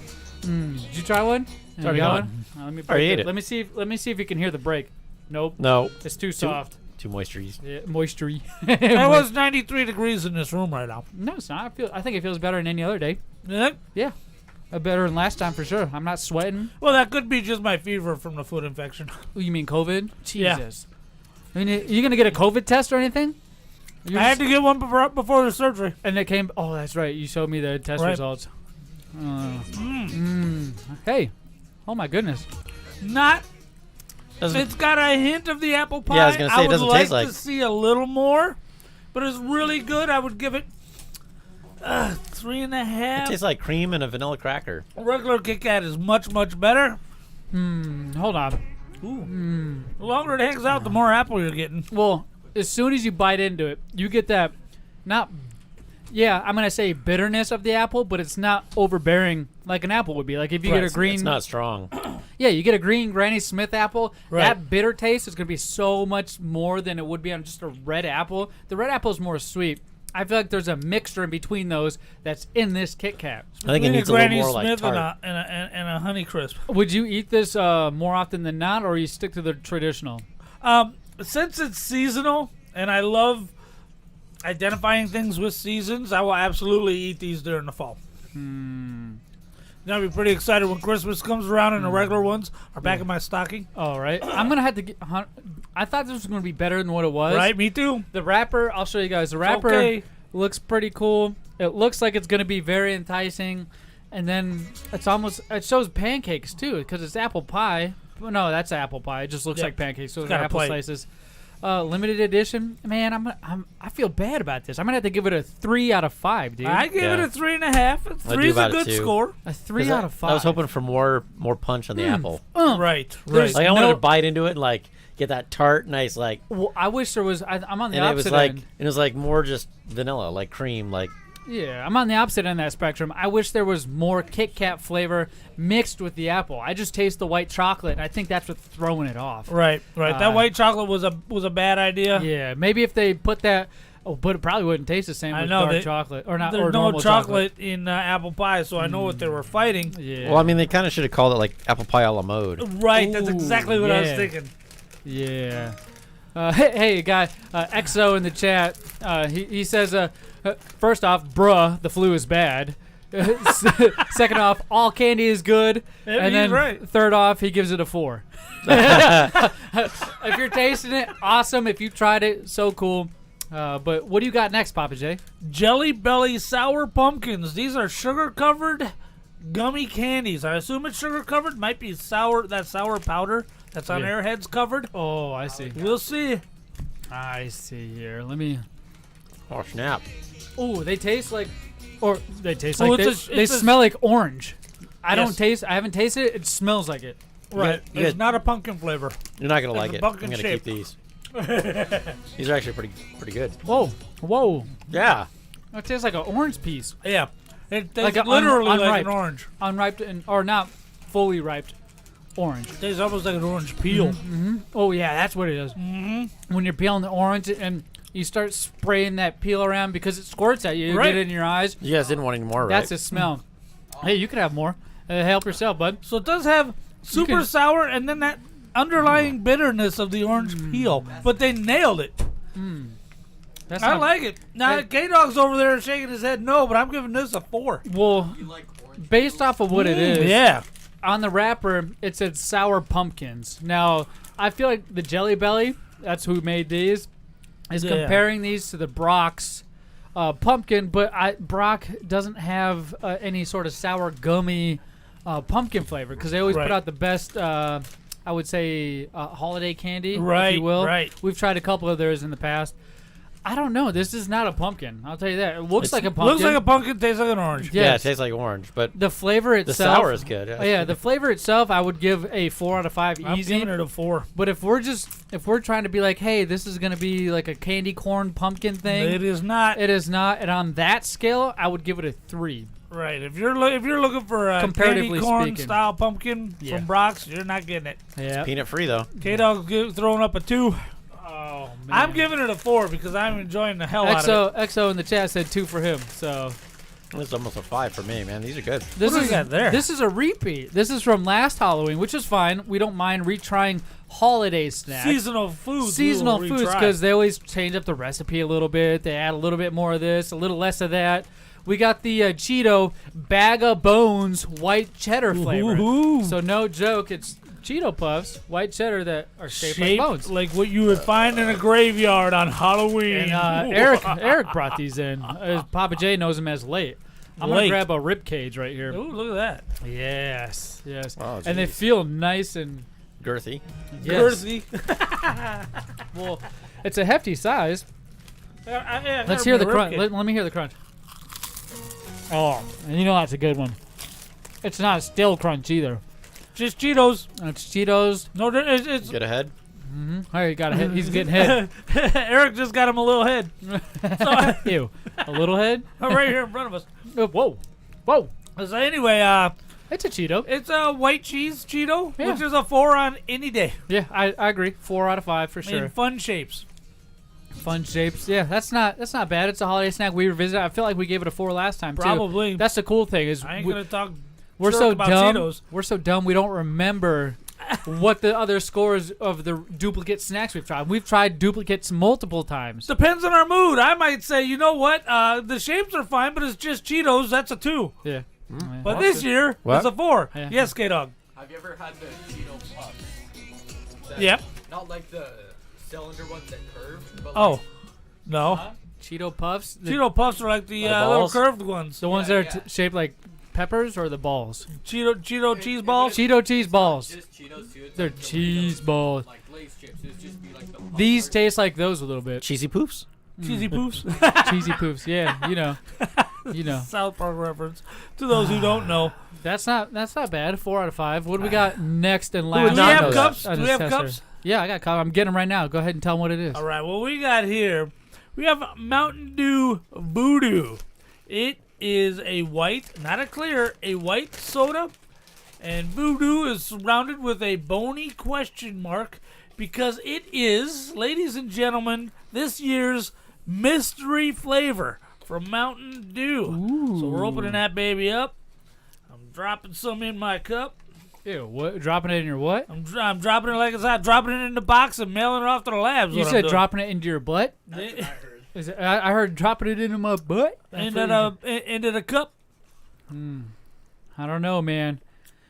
Did you try one? You already got gone. one? Let me I already break ate it. Let me see if you can hear the break. Nope. No. It's too soft. Too moistury. Yeah, moistury. It was 93 degrees in this room right now. No, it's not. I think it feels better than any other day. Yeah. Yeah. Better than last time for sure. I'm not sweating. Well, that could be just my fever from the foot infection. Oh, you mean COVID? Yeah. Jesus. I mean, you going to get a COVID test or anything? I had to get one before the surgery. And it came. Oh, that's right. You showed me the test Right. results. Hey. Oh, my goodness. Not. Doesn't- It's got a hint of the apple pie. Yeah, I was gonna say, it would doesn't like taste like- to see a little more, but it's really good. I would give it 3.5. It tastes like cream and a vanilla cracker. Regular Kit Kat is much, much better. Hold on. The longer it hangs out, the more apple you're getting. Well, as soon as you bite into it, you get that, I'm going to say bitterness of the apple, but it's not overbearing like an apple would be. Like if you get a green, It's not strong. yeah, you get a green Granny Smith apple, Right. that bitter taste is going to be so much more than it would be on just a red apple. The red apple is more sweet. I feel like there's a mixture in between those that's in this Kit Kat. I think it needs a Granny little more like Smith tart. and a Honey Crisp. Would you eat this more often than not, or you stick to the traditional? Since it's seasonal, and I love identifying things with seasons, I will absolutely eat these during the fall. I'll be pretty excited when Christmas comes around and the regular ones are back in my stocking. All right. I'm going to have to get... I thought this was going to be better than what it was. Right, me too. The wrapper, I'll show you guys. The wrapper okay. looks pretty cool. It looks like it's going to be very enticing. And then it shows pancakes too because it's apple pie. No, that's apple pie. It just looks Yeah. like pancakes. So It's they're got a apple plate. slices. Limited edition. Man, I feel bad about this. I'm gonna have to give it a 3 out of 5, dude. I give it Yeah. a 3.5. do Three's a about a good 2. score. a 3 'Cause out of 5. I was hoping for more punch on the apple. Right. There's- Like I wanted no- to bite into it and like get that tart, nice like. Well, I wish there was. I'm on the And it was opposite like end. it was like more just vanilla, like cream, like. Yeah, I'm on the opposite end of that spectrum. I wish there was more Kit Kat flavor mixed with the apple. I just taste the white chocolate, and I think that's what's throwing it off. Right. That white chocolate was a bad idea. Yeah, maybe if they put that. Oh, but it probably wouldn't taste the same I with know, dark chocolate or not. There's or no normal chocolate in apple pie, so I know what they were fighting. Yeah. Well, I mean, they kind of should have called it like apple pie a la mode. Right. That's Ooh, exactly what I was yeah. thinking. Yeah. Hey, guy, XO in the chat. He says, first off, bruh, the flu is bad. Second off, all candy is good. Yeah, and he's then right. third off, he gives it a 4. If you're tasting it, awesome. If you tried it, so cool. But what do you got next, Pappa J? Jelly Belly Sour Pumpkins. These are sugar-covered gummy candies. I assume it's sugar-covered. Might be sour. That sour powder that's on Yeah. Airheads covered. Oh, I see. We'll see. I see here. Let me. Oh snap! Oh, they taste like, or they taste Oh, like it's they a smell like orange. I don't Yes. taste. I haven't tasted it. It smells like it. Right. You It's got- not a pumpkin flavor. You're not gonna It's like a it. pumpkin I'm gonna shape. keep these. These are actually pretty good. Whoa. Yeah. It tastes like an orange piece, Yeah. It Like tastes a literally like unripe. an orange. unripe or not fully ripe orange. It tastes almost like an orange peel. Oh yeah, that's what it is. Mm-hmm. When you're peeling the orange and you start spraying that peel around because it squirts at you, you Right. get it in your eyes. You guys didn't want any more, right? That's the smell. Hey, you could have more. Help yourself, bud. So it does have super can- sour and then that underlying bitterness of the orange peel. But they nailed it. That's I not- like it. Now, Hey. K-Dog's over there shaking his head no, but I'm giving this a 4. Well, based off of what it is, Yeah. on the wrapper, it said sour pumpkins. Now, I feel like the Jelly Belly, that's who made these, is Yeah. comparing these to the Brock's pumpkin, but Brock doesn't have any sort of sour gummy pumpkin flavor because they always Right. put out the best, I would say, holiday candy, if Right, you will. right. We've tried a couple of theirs in the past. I don't know. This is not a pumpkin. I'll tell you that. It looks like a pumpkin. Looks like a pumpkin, tastes like an orange. Yes. Yeah, it tastes like orange, but The flavor the itself. sour is good. Oh, yeah, the flavor itself, I would give a 4 out of 5 I'm easy. giving it a 4. But if we're trying to be like, hey, this is gonna be like a candy corn pumpkin thing, It is not. it is not. And on that scale, I would give it a 3. Right. If you're looking for a Comparatively candy corn speaking. style pumpkin Yeah. from Brock's, you're not getting it. Yeah. peanut free though. K-Dog's throwing up a 2. Oh man. I'm giving it a 4 because I'm enjoying the hell out of it. XO in the chat said 2 for him. So It's almost a 5 for me, man. These are good. this What do we is got there? This is a repeat. This is from last Halloween, which is fine. We don't mind retrying holiday snacks. Seasonal foods. Seasonal we'll foods retry. because they always change up the recipe a little bit. They add a little bit more of this, a little less of that. We got the Cheeto Bag of Bones white cheddar flavor. Ooh. So no joke, it's Cheeto Puffs, white cheddar that are shaped like bones. like what you would find in a graveyard on Halloween. And Eric brought these in. Pappa J knows him as Late. I'm gonna Late. grab a rib cage right here. Ooh, look at that. Yes. Oh, And they geez. feel nice and Girthy. yes. Girthy. Well, it's a hefty size. Let's Let's hear the crunch. Let me hear the crunch. Oh, and you know that's a good one. It's not a stale crunch either. Just Cheetos. It's Cheetos. No, it's Get ahead. Oh, he got a hit. He's getting hit. Eric just got him a little head. So, Ew. A little head. right here in front of us. Whoa. So anyway, It's a Cheeto. it's a white cheese Cheeto, Yeah. which is a 4 on any day. Yeah, I agree. 4 out of 5 for sure. In fun shapes. Fun shapes. Yeah, that's not bad. It's a holiday snack. We revisit. I feel like we gave it a 4 last time too. Probably. That's the cool thing is I ain't gonna talk. we're jerk so about dumb. Cheetos. We're so dumb. We don't remember what the other scores of the duplicate snacks we've tried. We've tried duplicates multiple times. Depends on our mood. I might say, you know what? The shapes are fine, but it's just Cheetos. That's a 2. Yeah. But this year, What? it's a 4. Yeah. Yes, K-Dog. Have you ever had the Cheeto Puffs? Yep. Not like the cylinder ones that curve, but Oh, like, no. Cheeto Puffs. Cheeto Puffs are like the The little balls? curved ones. The ones Yeah, that are yeah. shaped like peppers or the balls? Cheeto cheese balls. Cheeto cheese balls. Just Cheetos too. It's They're like cheese Doritos, balls. Like Lay's chips. It'd just be like the These taste like those a little bit. Cheesy poofs. Cheesy poofs. Cheesy poofs. Yeah, you know. South Park reference to those who don't know. That's not bad. 4 out of 5. What do we got next and last? Do we have on those- cups? on Do we this have tester? cups? Yeah, I got cups. I'm getting them right now. Go ahead and tell them what it is. All right, well, we got here, we have Mountain Dew Voodoo. It is a white, not a clear, a white soda, and Voodoo is surrounded with a bony question mark because it is, ladies and gentlemen, this year's mystery flavor from Mountain Dew. So we're opening that baby up. I'm dropping some in my cup. Ew, what? Dropping it in your what? I'm dropping it like I said, dropping it in the box and mailing it off to the labs. You what I'm said doing. dropping it into your butt? I heard dropping it into my butt. into the cup. I don't know, man.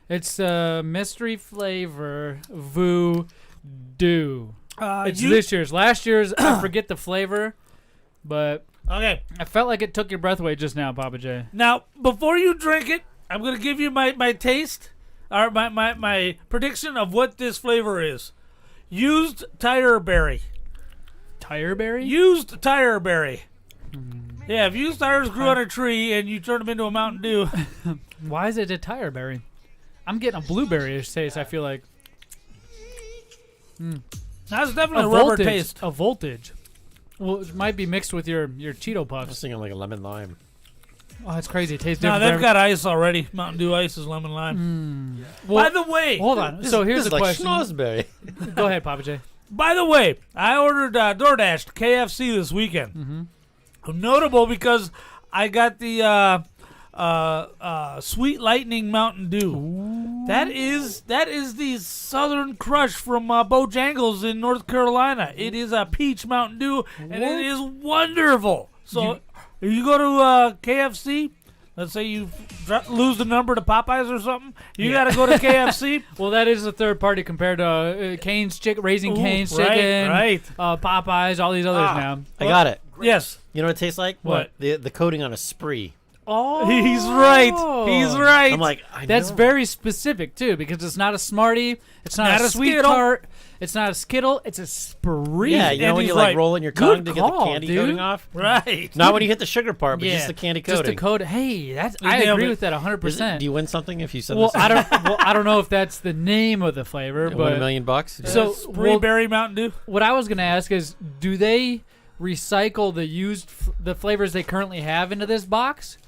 It's mystery flavor Voodoo. It's this year's. Last year's, I forget the flavor, but Okay. I felt like it took your breath away just now, Pappa J. Now, before you drink it, I'm going to give you my taste, or my prediction of what this flavor is. Used tire berry. Tire berry? Used tire berry. Yeah, if used tires grew on a tree and you turn them into a Mountain Dew. Why is it a tire berry? I'm getting a blueberry-ish taste, I feel like. That's definitely a rubber voltage. taste. A voltage. Well, it might be mixed with your Cheeto I was Puffs. thinking like a lemon lime. Oh, that's crazy. It tastes No, different. they've got ice already. Mountain Dew ice is lemon lime. Well, By the way, hold on. So here's This the is like question. schnozberry. Go ahead, Pappa J. I ordered DoorDash KFC this weekend. Notable because I got the Sweet Lightning Mountain Dew. That is the Southern Crush from Bojangles in North Carolina. It is a peach Mountain Dew, and it is wonderful. So if you go to KFC, let's say you lose the number to Popeyes or something, you got to go to KFC. Well, that is a third party compared to Cane's Raising Ooh, Cane's right, Chicken, right. Popeyes, all these others now. I got it. Yes. You know what it tastes like? What? The coating on a spree. Oh, He's right. He's right. I'm like, I That's know. very specific too, because it's not a Smartie, it's not, Not a a sweet Skittle. tart, it's not a Skittle, it's a Spree. Yeah, you know And when he's you like right. roll in your Good tongue to get call, the candy dude. coating off? Right. Not when you hit the sugar part, but Yeah, just the candy just coating. the coat. Hey, that's You I nailed agree it. with that Is it- 100%. do you win something if you send Well, this? I don't know if that's the name of the flavor, win but $1 million bucks? So, Spree well, Berry Mountain Dew. what I was gonna ask is, do they recycle the flavors they currently have into this box,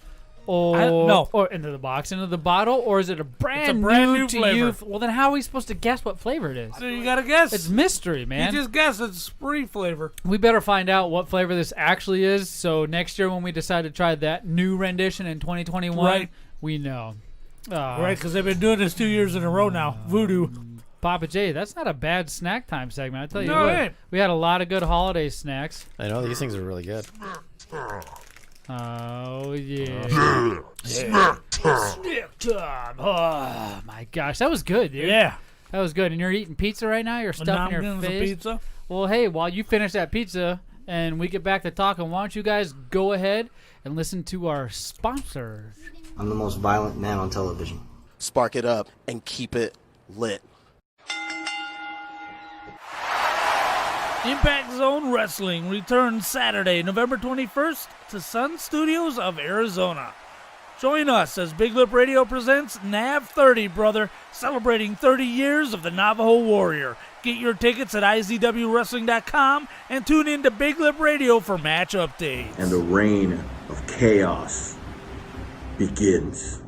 or no. or into the box, into the bottle, or is it a brand, brand new new to flavor. you? Well, then how are we supposed to guess what flavor it is? So you gotta guess. It's mystery, man. You just guess it's Spree flavor. We better find out what flavor this actually is, so next year when we decide to try that new rendition in 2021, Right. we know. Right, because they've been doing this 2 years in a row now. Voodoo. Pappa J, that's not a bad snack time segment. I tell you No, what, it ain't. we had a lot of good holiday snacks. I know these things are really good. Oh yeah. Snack time. Oh my gosh, that was good, dude. Yeah. That was good. And you're eating pizza right now? You're stuffing your Phenomenal face? pizza. Well, hey, while you finish that pizza and we get back to talking, why don't you guys go ahead and listen to our sponsors? I'm the most violent man on television. Spark it up and keep it lit. Impact Zone Wrestling returns Saturday, November 21st to Sun Studios of Arizona. Join us as Big Lip Radio presents NAV 30, brother, celebrating 30 years of the Navajo Warrior. Get your tickets at izwrestling.com and tune in to Big Lip Radio for match updates. And the reign of chaos begins.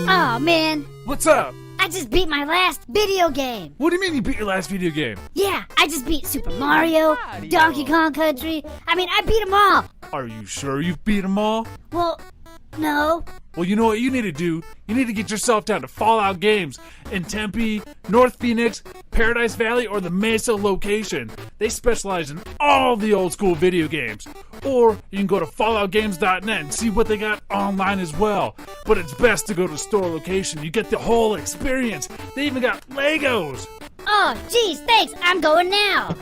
Oh man, What's up? I just beat my last video game. What do you mean you beat your last video game? Yeah, I just beat Super Mario, Donkey Kong Country. I mean, I beat them all. Are you sure you've beat them all? Well, no. Well, you know what you need to do? You need to get yourself down to Fallout Games in Tempe, North Phoenix, Paradise Valley, or the Mesa location. They specialize in all the old school video games. Or you can go to falloutgames.net and see what they got online as well. But it's best to go to the store location. You get the whole experience. They even got Legos. Oh, geez, thanks. I'm going now.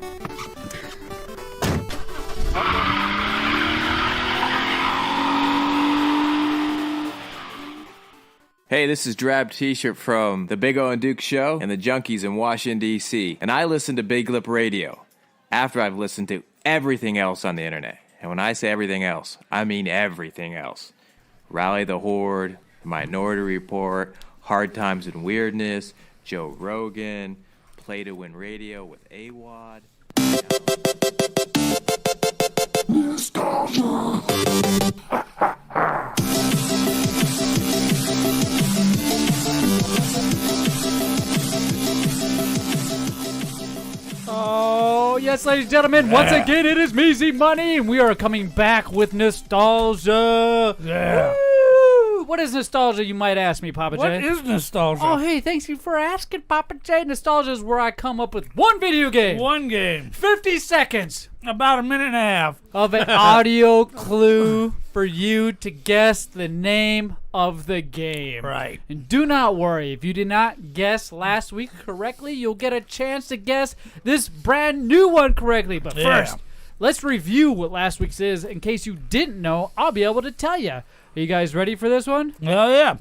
Hey, this is Drab T-shirt from the Big O and Duke Show and the Junkies in Washington, D.C. And I listen to BigLipRadio after I've listened to everything else on the internet. And when I say everything else, I mean everything else. Rally the Horde, Minority Report, Hard Times and Weirdness, Joe Rogan, Play to Win Radio with AWOD. Oh, yes, ladies and gentlemen, once again, it is me, Zmunny, and we are coming back with nostalgia. Yeah. Woo! What is nostalgia, you might ask me, Pappa J? What is nostalgia? Oh, hey, thanks you for asking, Pappa J. Nostalgia is where I come up with one video game. One game. 50 seconds. About a minute and a half. Of an audio clue for you to guess the name of the game. Right. And do not worry, if you did not guess last week correctly, you'll get a chance to guess this brand new one correctly. But first, let's review what last week's is. In case you didn't know, I'll be able to tell you. Are you guys ready for this one? Oh, yeah.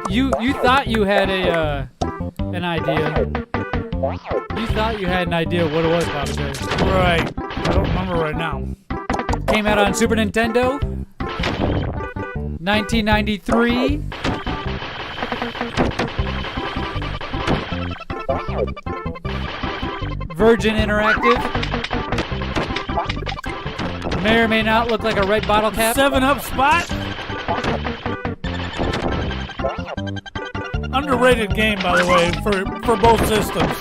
You thought you had an idea. You thought you had an idea what it was, Pappa J. Right. I don't remember right now. Came out on Super Nintendo. 1993. Virgin Interactive. May or may not look like a red bottle cap. 7-Up spot. Underrated game, by the way, for both systems.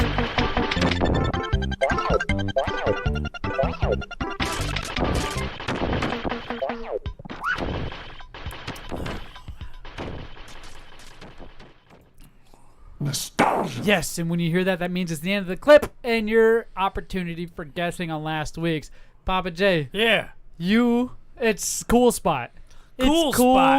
Nostalgia. Yes, and when you hear that, that means it's the end of the clip and your opportunity for guessing on last week's. Pappa J. Yeah. It's Cool Spot. Cool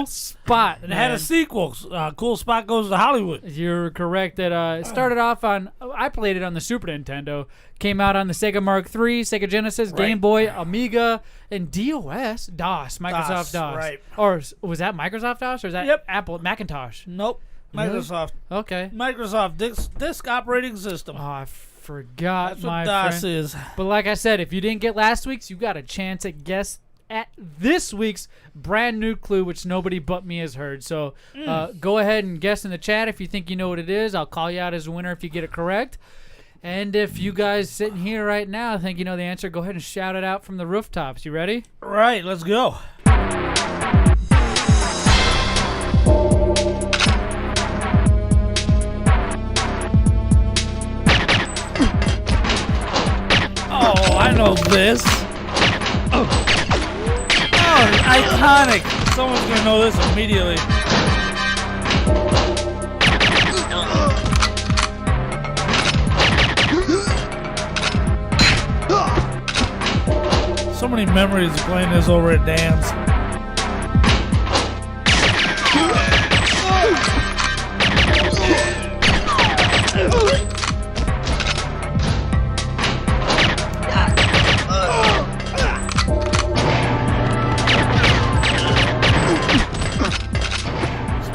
Spot. And it had a sequel. Cool Spot Goes to Hollywood. You're correct. It started off on. I played it on the Super Nintendo. Came out on the Sega Mark III, Sega Genesis, Game Boy, Amiga, and DOS. Microsoft DOS. Right. Or was that Microsoft DOS or is that Apple Macintosh? Nope. Microsoft. Really? Okay. Microsoft disk operating system. Oh, I forgot. That's what DOS friend. is. But like I said, if you didn't get last week's, you got a chance at guess at this week's brand new clue, which nobody but me has heard. So go ahead and guess in the chat if you think you know what it is. I'll call you out as a winner if you get it correct. And if you guys sitting here right now think you know the answer, go ahead and shout it out from the rooftops. You ready? Right, let's go. Oh, I know this. Oh, iconic. Someone's going to know this immediately. So many memories of playing this over at Dan's.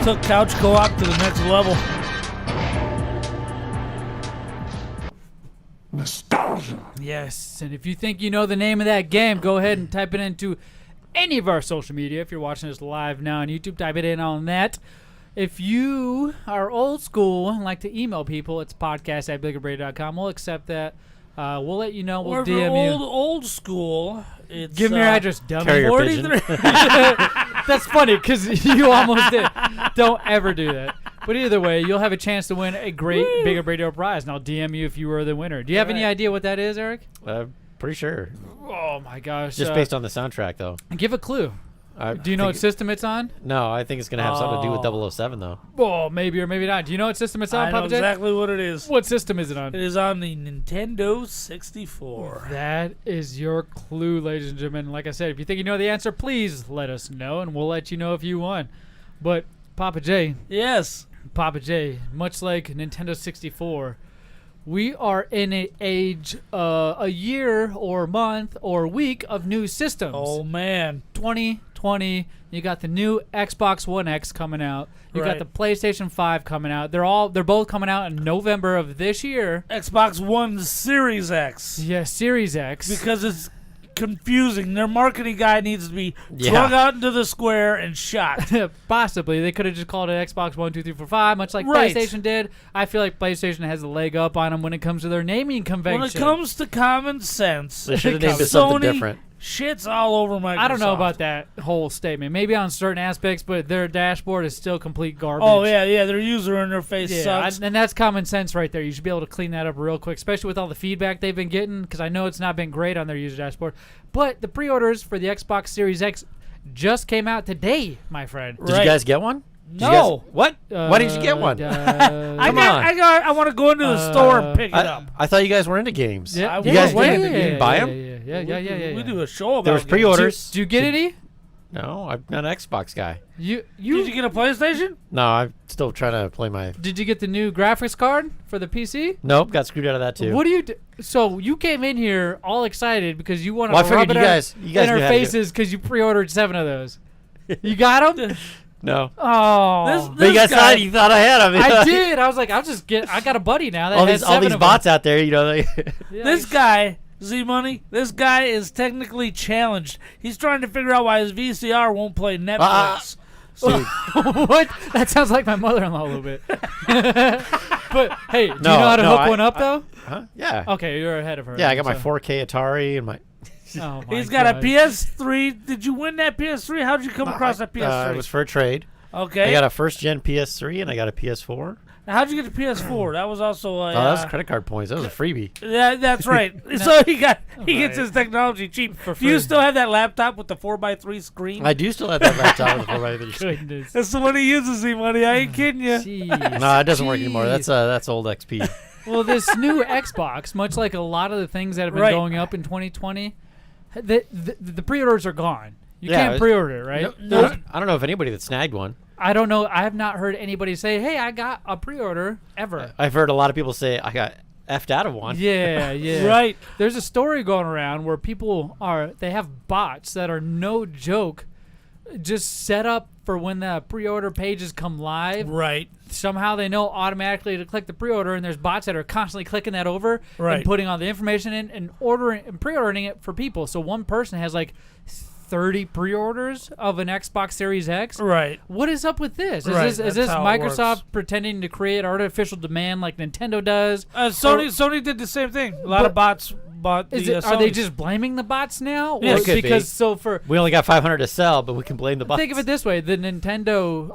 Took couch co-op to the next level. Nostalgia. Yes, and if you think you know the name of that game, go ahead and type it into any of our social media. If you're watching us live now on YouTube, type it in on that. If you are old school and like to email people, it's podcast@BigLipRadio.com. We'll accept that. We'll let you know. We'll or if DM you're you. old school, it's Give me your address, dummy. Carrier pigeon. That's funny because you almost did. Don't ever do that. But either way, you'll have a chance to win a great Big Up Radio prize, and I'll DM you if you were the winner. Do you have any idea what that is, Eric? Pretty sure. Oh my gosh! Just based on the soundtrack, though. Give a clue. Do you know what system it's on? No, I think it's gonna have something to do with 007, though. Oh, maybe or maybe not. Do you know what system it's on, I know Pappa J? exactly what it is. What system is it on? It is on the Nintendo 64. That is your clue, ladies and gentlemen. Like I said, if you think you know the answer, please let us know, and we'll let you know if you won. But Pappa J. Yes. Pappa J, much like Nintendo 64, We are in an age, a year or month or week of new systems. Oh, man. 2020, you got the new Xbox One X coming out. You got Right. the PlayStation 5 coming out. They're both coming out in November of this year. Xbox One Series X. Yeah, Series X. Because it's confusing. Their marketing guy needs to be drug out into the square and shot. Possibly. They could have just called it Xbox 1, 2, 3, 4, 5, much like Right. PlayStation did. I feel like PlayStation has a leg up on them when it comes to their naming convention. When it comes to common sense, They should have named it something Sony different. shits all over Microsoft. I don't know about that whole statement. Maybe on certain aspects, but their dashboard is still complete garbage. Oh, yeah, their user interface sucks. And that's common sense right there. You should be able to clean that up real quick, especially with all the feedback they've been getting, because I know it's not been great on their user dashboard. But the pre-orders for the Xbox Series X just came out today, my friend. Did you guys get one? Did you No. guys- what? Why didn't you get one? I want to go into the store and pick it up. I thought you guys were into games. Yeah, You guys wait. didn't buy them? Yeah. We do a show about There was games. pre-orders. Did you get any? No, I'm not an Xbox guy. You Did you get a PlayStation? No, I'm still trying to play my... Did you get the new graphics card for the PC? Nope, got screwed out of that too. What do you do? So you came in here all excited because you want to Well, I figured rub it you guys in knew our how to do it. faces because you pre-ordered 7 of those. You got them? No. Oh, But you guys thought you thought I had them. I did. I was like, I got a buddy now that all has these 7 of bots them. out there, you know. They This guy, Z-Money, this guy is technically challenged. He's trying to figure out why his VCR won't play Netflix. What? That sounds like my mother-in-law a little bit. But hey, do you know how to hook one up though? Huh? Yeah. Okay, you're ahead of her. Yeah, I got my so- 4K Atari and my. Oh my He's got a God. PS3. Did you win that PS3? How did you come across that PS3? It was for a trade. Okay. I got a first-gen PS3 and I got a PS4. Now, how'd you get the PS4? That was also a. Oh, that was credit card points. That was a freebie. Yeah, that's right. So he gets his technology cheap. Do you free. still have that laptop with the 4x3 screen? I do still have that laptop with the 4x3 screen. Goodness. That's the one he uses, Z-Money. I ain't kidding you. Jeez. No, it doesn't work anymore. Jeez. That's old XP. Well, this new Xbox, much like a lot of the things that have been Right. going up in 2020, the pre-orders are gone. You Yeah, can't pre-order it, right? No, I don't know if anybody that snagged one. I don't know. I have not heard anybody say, "Hey, I got a pre-order," ever. I've heard a lot of people say I got effed out of one. Yeah. Right. There's a story going around where they have bots that are no joke, just set up for when the pre-order pages come live. Right. Somehow they know automatically to click the pre-order, and there's bots that are constantly clicking that over Right. and putting all the information in and ordering and pre-ordering it for people. So one person has like 30 pre-orders of an Xbox Series X. Right. What is up with this? Right, Is this that's how it Microsoft works. pretending to create artificial demand like Nintendo does? Sony did the same thing. A lot of bots bought the Are they Sonys. just blaming the bots now? Yeah, Or it could because be. so for We only got 500 to sell, but we can blame the bots. think of it this way: the Nintendo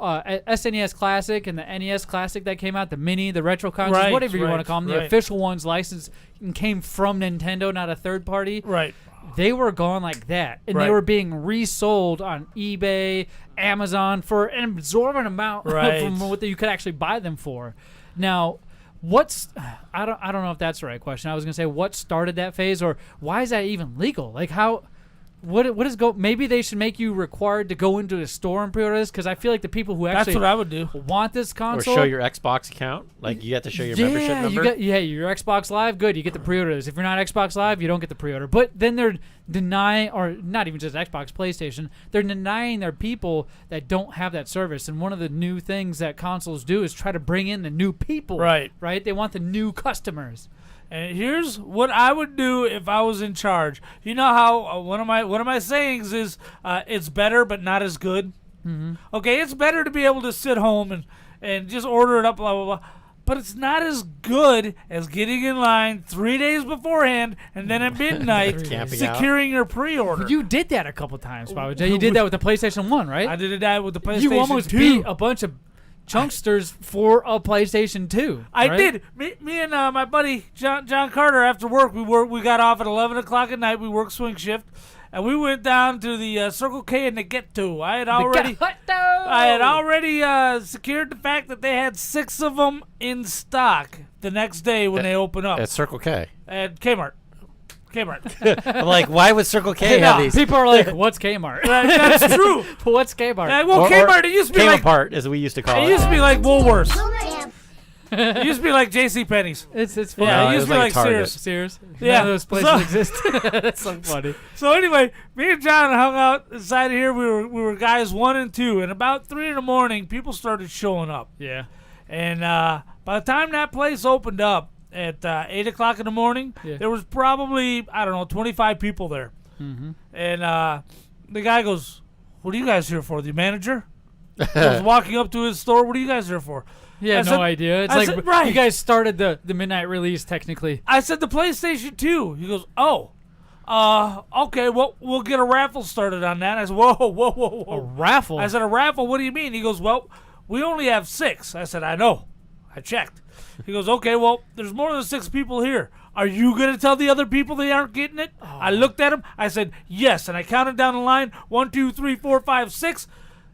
SNES Classic and the NES Classic that came out, the Mini, the Retro consoles, Right, whatever you want right, to call them, the right. official ones licensed and came from Nintendo, not a third party. Right. They were gone like that, and Right. they were being resold on eBay, Amazon for an absorbent amount Right. from what you could actually buy them for. Now, I don't know if that's the right question. I was gonna say what started that phase, or why is that even legal? Like how. What is maybe they should make you required to go into a store and pre-order this, because I feel like the people who actually That's what I would do. want this or console show your Xbox account. Like you have to show your membership number. your Xbox Live, good, you get the pre-orders. If you're not Xbox Live, you don't get the pre-order. But then they're denying, or not even just Xbox, PlayStation, they're denying their people that don't have that service. And one of the new things that consoles do is try to bring in the new people. Right. Right? They want the new customers. And here's what I would do if I was in charge. You know how one of my sayings is, it's better but not as good. Mm-hmm. Okay, it's better to be able to sit home and just order it up, blah blah blah. But it's not as good as getting in line 3 days beforehand and then at midnight Camping securing your pre-order. You did that a couple times, Pappa J. You did that with the PlayStation 1, right? I did that with the PlayStation You almost 2. beat a bunch of chunksters for a PlayStation 2. I right? did. Me and my buddy John Carter, after work, we got off at 11 o'clock at night. We worked swing shift, and we went down to the Circle K and the Get To. I had already secured the fact that they had 6 of them in stock the next day when they open up At Circle K. at Kmart. I'm like, why would Circle K have these? People are like, what's Kmart? That's true. What's Kmart? Well, Or Kmart, it used to be like Kmart, as we used to call it it. used to be like Woolworths. It used to be like JCPenney's. It's funny. Yeah, No, it it used was to be like like Target. Sears. Yeah, none of those places So- exist. That's so funny. So anyway, me and John hung out inside here. We were guys 1 and 2, and about 3 in the morning, people started showing up. Yeah. And by the time that place opened up at 8 o'clock in the morning, Yeah. there was probably, I don't know, 25 people there. Mm-hmm. And the guy goes, "What are you guys here for?" The manager was walking up to his store. "What are you guys here for?" Yeah, I no said- idea. It's I like said, right. you guys started the midnight release technically. I said, "The PlayStation 2." He goes, "Oh, okay, well, we'll get a raffle started on that." I said, whoa, whoa, whoa, whoa. A raffle. I said, "A raffle? What do you mean?" He goes, "Well, we only have 6. I said, "I know. I checked." He goes, "Okay, well, there's more than 6 people here. Are you going to tell the other people they aren't getting it?" I looked at him. I said, "Yes." And I counted down the line, 1, 2, 3, 4, 5, 6.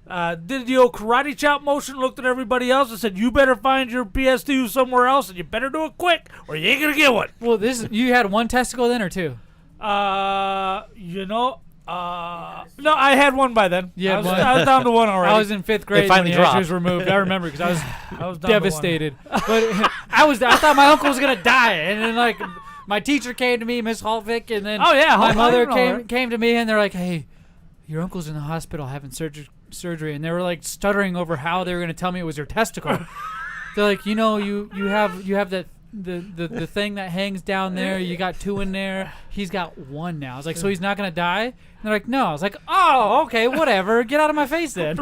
Did the old karate chop motion, looked at everybody else and said, "You better find your PS2 somewhere else, and you better do it quick, or you ain't going to get one." Well, you had 1 testicle then or 2? No, I had one by then. Yeah, I was down to 1 already. I was in 5th grade finally when the dropped. edge was removed. I remember because I was I was down to 1. devastated. But I thought my uncle was gonna die, and then like my teacher came to me, Miss Haltvick, and then Oh, yeah, my Haltvick, mother I know her. came to me, and they're like, "Hey, your uncle's in the hospital having surgery," and they were like stuttering over how they were gonna tell me it was your testicle. They're like, "You know, you have that." The thing that hangs down there, you got 2 in there. He's got 1 now. I was like, "So he's not gonna die?" And they're like, "No." I was like, "Oh, okay, whatever. Get out of my face then."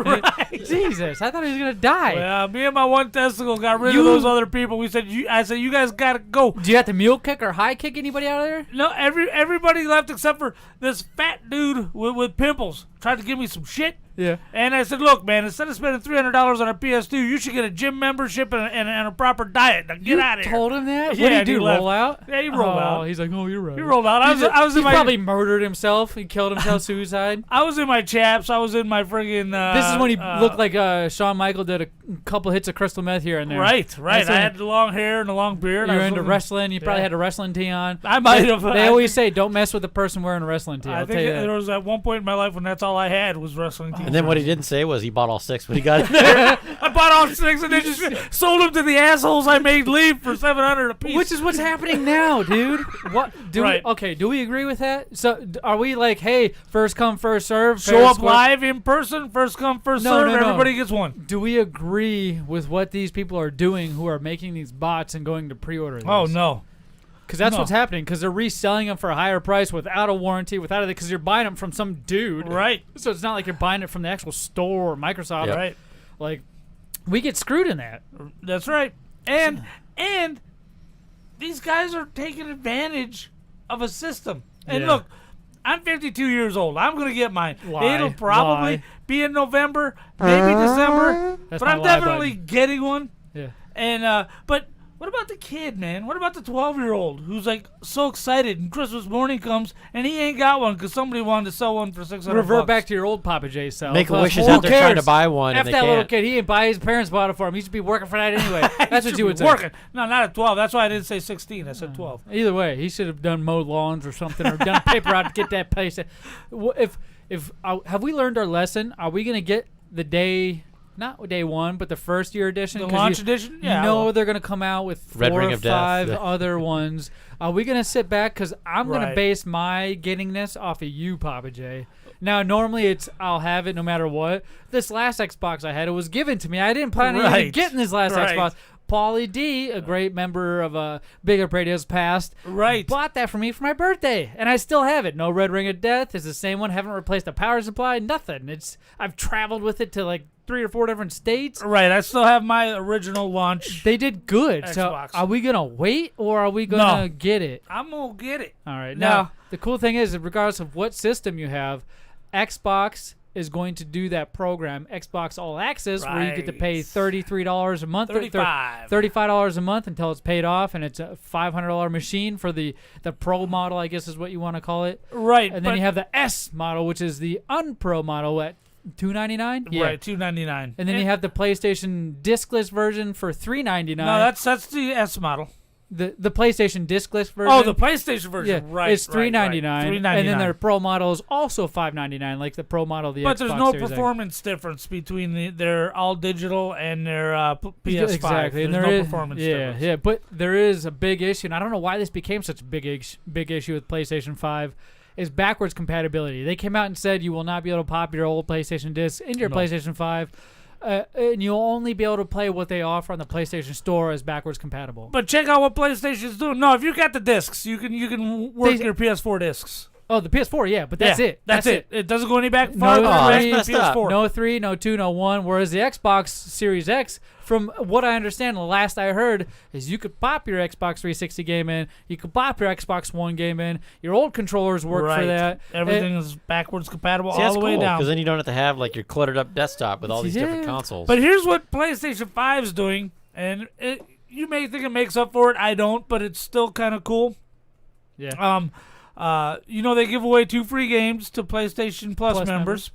Jesus, I thought he was gonna die. Well, me and my 1 testicle got rid You- of those other people. We said, I said, "You guys gotta go." Do you have to mule kick or high kick anybody out of there? No, everybody left except for this fat dude with pimples. Tried to give me some shit. Yeah. And I said, "Look, man, instead of spending $300 on a PS2, you should get a gym membership and a proper diet. Now get out of here." Told him that? Yeah, What did he and he do? left. Roll out? Yeah, he rolled out. He's like, "Oh, you're right." He rolled out. I was he in my probably murdered himself. He killed himself, suicide. I was in my chaps. I was in my friggin'. This is when he looked like Shawn Michael did a couple hits of crystal meth here and there. Right. That's I when had the long hair and the long beard. You I were was into looking- wrestling. You probably Yeah. had a wrestling tee on. I might have. They always say, "Don't mess with a person wearing a wrestling tee." I I'll tell think you that. there was at one point in my life when that's all I had was wrestling tees. And then what he didn't say was he bought all 6 when he got in there. I bought all 6 and then just sold them to the assholes I made leave for $700 a piece. Which is what's happening now, dude. What? Right. Do we agree with that? So, are we like, hey, first come, first serve? show fair up square? live in person, first come, first No, serve. no, no. Everybody gets one. Do we agree with what these people are doing who are making these bots and going to pre-order these? Oh no. Because that's No. what's happening. Because they're reselling them for a higher price without a warranty, without it. Because you're buying them from some dude, Right. So it's not like you're buying it from the actual store or Microsoft. Yep. Right. Like, we get screwed in that. That's right. And these guys are taking advantage of a system. And Yeah. look, I'm 52 years old. I'm going to get mine. Lie. It'll probably Lie. be in November, maybe December. That's but my I'm lie definitely button. getting one. Yeah. And but what about the kid, man? What about the 12-year-old who's like so excited and Christmas morning comes and he ain't got one because somebody wanted to sell one for $600? Revert back to your old Papa J self. Make-A-Wishes Who out there trying to cares? buy one F and they that little can't. kid. He didn't buy. His parents bought it for him. He should be working for that anyway. That's what you would say. Working. No, not at 12. That's why I didn't say 16. I said 12. Either way, he should have done mowed lawns or something, or done paper out to get that place. If have we learned our lesson? Are we gonna get the day? Not day 1, but the first year edition. The 'Cause launch you, edition? You Yeah, know well. they're gonna come out with Red 4 Ring or of Death. 5 Yeah. other ones. Are we gonna sit back? Because I'm gonna Right. base my getting this off of you, Papa J. Now, normally it's I'll have it no matter what. This last Xbox I had, it was given to me. I didn't plan on even Right. getting this last Right. Xbox. Paulie D, a great member of BigLipRadio's past, Right. bought that for me for my birthday, and I still have it. No Red Ring of Death. It's the same one. Haven't replaced the power supply. Nothing. I've traveled with it to like 3 or 4 different states. Right. I still have my original launch. They did good. So Xbox. are we gonna wait or are we gonna No. get it? I'm going to get it. All right. No. Now the cool thing is, regardless of what system you have, Xbox is going to do that program, Xbox All Access, where you get to pay Right. $33 a month, or $35 a month until it's paid off, and it's a $500 machine for the Pro model, I guess is what you want to call it. Right. And then but- you have the S model, which is the Unpro model at $299. Yeah. Right, $299. And then you have the PlayStation discless version for $399. No, that's the S model. The PlayStation discless version. Oh, the PlayStation version, yeah, right? It's $399, $399, and then their Pro model is also $599, like the Pro model of the Xbox But there's no Series X. performance difference between their all digital and their PS5. Exactly, and There's there no is performance difference. Yeah, but there is a big issue, and I don't know why this became such a big issue with PlayStation 5. Is backwards compatibility. They came out and said you will not be able to pop your old PlayStation discs into your PlayStation 5. And you'll only be able to play what they offer on the PlayStation Store as backwards compatible. But check out what PlayStation's doing. No, if you got the discs, you can work your PS4 discs. Oh, the PS4, yeah, but that's it. That's it. It doesn't go any back farther than the PS4. No 3, no 2, no 1. Whereas the Xbox Series X, from what I understand, the last I heard, is you could pop your Xbox 360 game in, you could pop your Xbox One game in, your old controllers work for that. Everything is backwards compatible See, all the way down. Because then you don't have to have like your cluttered up desktop with all these different consoles. But here's what PlayStation 5 is doing, and you may think it makes up for it. I don't, but it's still kind of cool. Yeah. They give away 2 free games to PlayStation Plus members.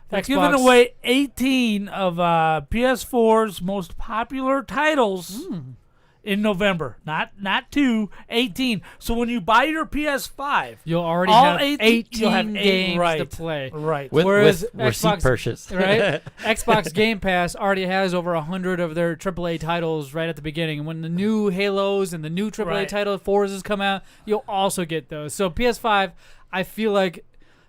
They're Xbox. giving away 18 of PS4's most popular titles in November. Not 2, 18. So when you buy your PS5, you'll already all have 18 you'll have games to play. Right. Whereas with receipt Xbox, purchase. right? Xbox Game Pass already has over 100 of their AAA titles right at the beginning. And when the new Halos and the new AAA title Forzas come out, you'll also get those. So PS5, I feel like,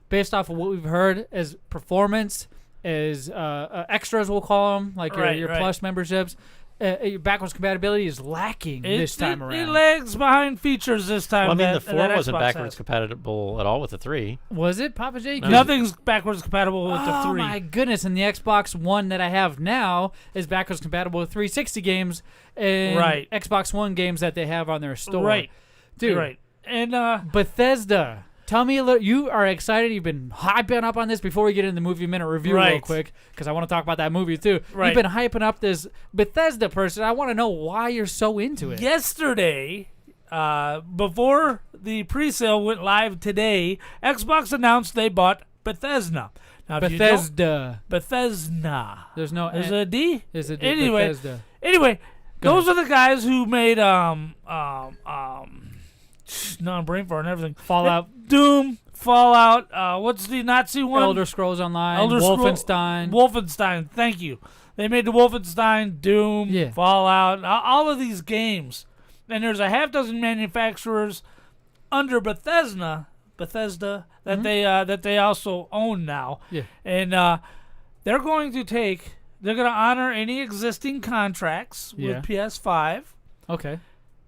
based off of what we've heard, as performance, as extras, we'll call them, like your Plus memberships, your backwards compatibility is lacking this time around. It lags behind features this time. Well, I mean, the 4 wasn't Xbox backwards has. compatible at all with the 3. Was it, Pappa J? Nothing's backwards compatible with the 3. Oh my goodness! And the Xbox One that I have now is backwards compatible with 360 games and Xbox One games that they have on their store. Right, dude. Right, and Bethesda. Tell me a little. You are excited. You've been hyping up on this before we get into the movie minute review real quick, because I want to talk about that movie too. Right. You've been hyping up this Bethesda person. I want to know why you're so into it. Yesterday, before the pre-sale went live today, Xbox announced they bought Bethesda. Now, Bethesda. Bethesda. There's no. There's a D. Is it anyway? Bethesda? Anyway, those are the guys who made brain fart and everything. Fallout. Doom, Fallout. What's the Nazi one? Elder Scrolls Online. Wolfenstein. Wolfenstein. Thank you. They made the Wolfenstein, Doom, Fallout, all of these games. And there's a half dozen manufacturers under Bethesda that they also own now. Yeah. And they're going to honor any existing contracts with PS5. Okay.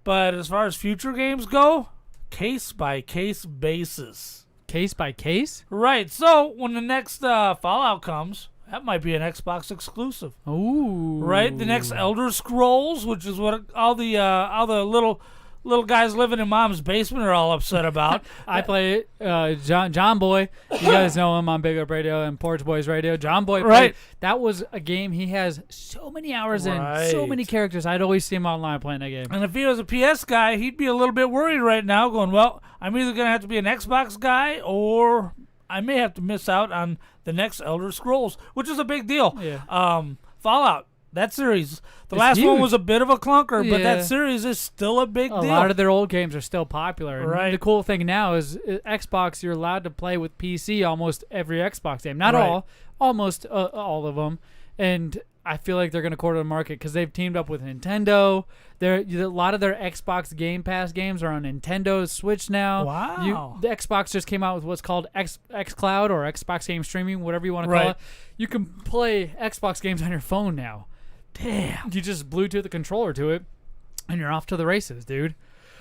But as far as future games go, case-by-case basis. Case by case? Right. So when the next Fallout comes, that might be an Xbox exclusive. Ooh. Right. The next Elder Scrolls, which is what all the little guys living in mom's basement are all upset about. I play it. John Boy. You guys know him on BigLipRadio and Porch Boys Radio. John Boy. Right. That was a game he has so many hours in, so many characters. I'd always see him online playing that game. And if he was a PS guy, he'd be a little bit worried right now, going, well, I'm either going to have to be an Xbox guy or I may have to miss out on the next Elder Scrolls, which is a big deal. Yeah. Fallout. That series, the It's last huge. one was a bit of a clunker, but Yeah. that series is still a big deal. A lot of their old games are still popular. And Right. the cool thing now is Xbox, you're allowed to play with PC almost every Xbox game. Not Right. all, almost all of them. And I feel like they're going to corner the market because they've teamed up with Nintendo. A lot of their Xbox Game Pass games are on Nintendo's Switch now. Wow. The Xbox just came out with what's called xCloud or Xbox Game Streaming, whatever you want to call Right. it. You can play Xbox games on your phone now. Damn. You just Bluetooth the controller to it, and you're off to the races, dude.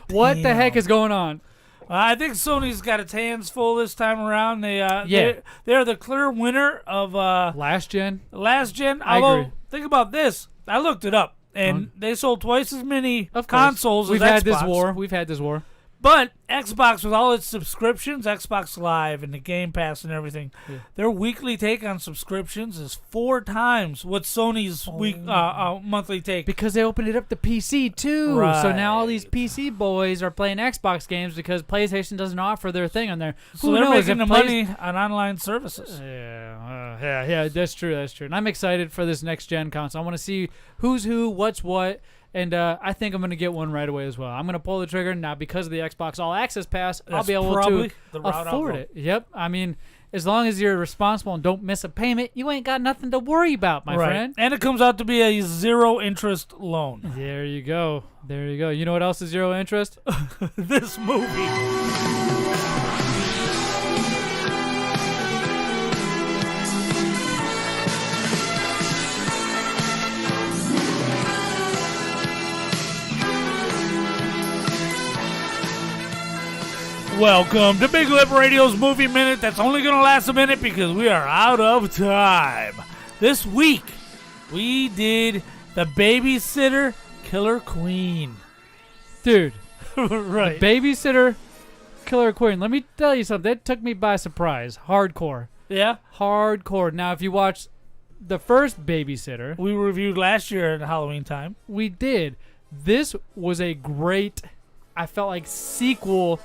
What the heck is going on? I think Sony's got its hands full this time around. They're the clear winner of last gen. I agree. Think about this. I looked it up, and they sold twice as many consoles We've as had Xbox. this war. But Xbox, with all its subscriptions, Xbox Live and the Game Pass and everything, their weekly take on subscriptions is 4 times what Sony's monthly take. Because they opened it up to PC too. Right. So now all these PC boys are playing Xbox games because PlayStation doesn't offer their thing on there. So Who they're knows making if the money on online services. Yeah, that's true. And I'm excited for this next gen console. I want to see who's who, what's what. And I think I'm going to get one right away as well. I'm going to pull the trigger. Now, because of the Xbox All Access Pass, I'll be able to afford it. Yep. I mean, as long as you're responsible and don't miss a payment, you ain't got nothing to worry about, my friend. And it comes out to be a 0-interest loan. There you go. You know what else is 0 interest? This movie. Welcome to Big Lip Radio's Movie Minute. That's only going to last a minute because we are out of time. This week, we did The Babysitter Killer Queen. Dude. Right. The Babysitter Killer Queen. Let me tell you something. That took me by surprise. Hardcore. Yeah? Hardcore. Now, if you watch the first Babysitter. We reviewed last year at Halloween time. We did. This was a great, I felt like, sequel.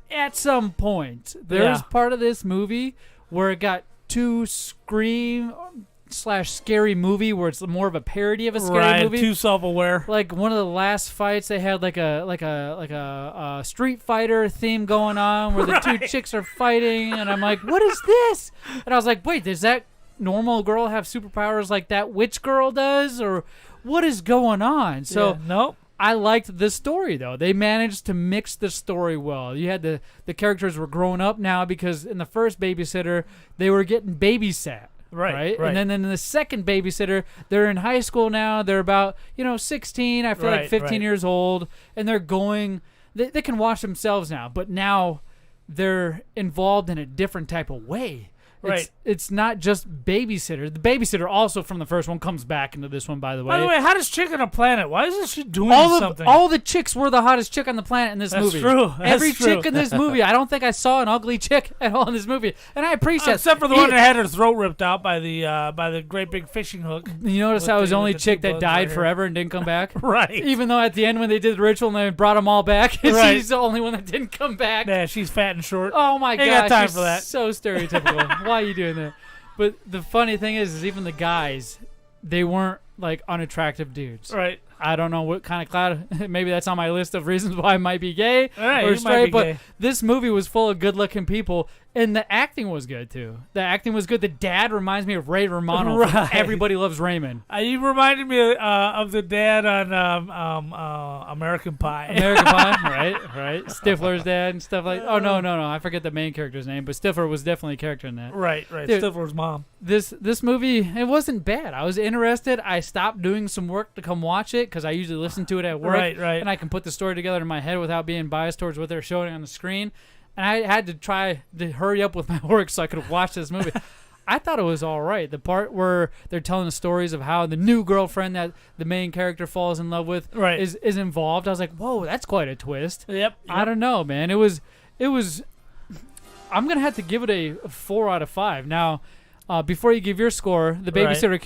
At some point, there's part of this movie where it got too Scream/scary movie, where it's more of a parody of a scary movie. Too self-aware. Like one of the last fights, they had like a Street Fighter theme going on, where the two chicks are fighting, and I'm like, what is this? And I was like, wait, does that normal girl have superpowers like that witch girl does, or what is going on? So nope. I liked the story, though. They managed to mix the story well. You had the characters were grown up now because in the first Babysitter, they were getting babysat. Right. And then in the second Babysitter, they're in high school now. They're about, 16, I feel like 15 years old. And they're going, they can watch themselves now. But now they're involved in a different type of way. Right. It's not just Babysitter. The Babysitter also from the first one comes back into this one, by the way. By the way, hottest chick on the planet. Why isn't she doing something? All the chicks were the hottest chick on the planet in this movie. True. Every chick in this movie. I don't think I saw an ugly chick at all in this movie. And I appreciate except for the one that had her throat ripped out by the great big fishing hook. You notice I was the only chick that died forever and didn't come back? Right. Even though at the end when they did the ritual and they brought them all back, she's the only one that didn't come back. Yeah, she's fat and short. Oh my god. Ain't got time for that. So stereotypical. Why are you doing that? But the funny thing is even the guys, they weren't like unattractive dudes. Right. I don't know what kind of cloud. Maybe that's on my list of reasons why I might be gay right, or straight. But gay. This movie was full of good-looking people, and the acting was good too. The acting was good. The dad reminds me of Ray Romano. Right. Everybody Loves Raymond. You reminded me of the dad on American Pie. American Pie, right. Stifler's dad and stuff like. Oh no, I forget the main character's name, but Stifler was definitely a character in that. Right. Dude, Stifler's mom. This movie, it wasn't bad. I was interested. I stopped doing some work to come watch it because I usually listen to it at work. Right. And I can put the story together in my head without being biased towards what they're showing on the screen. And I had to try to hurry up with my work so I could watch this movie. I thought it was all right. The part where they're telling the stories of how the new girlfriend that the main character falls in love with is involved. I was like, whoa, that's quite a twist. Yep. I don't know, man. It was. I'm going to have to give it a 4 out of 5. Now, before you give your score, The Babysitter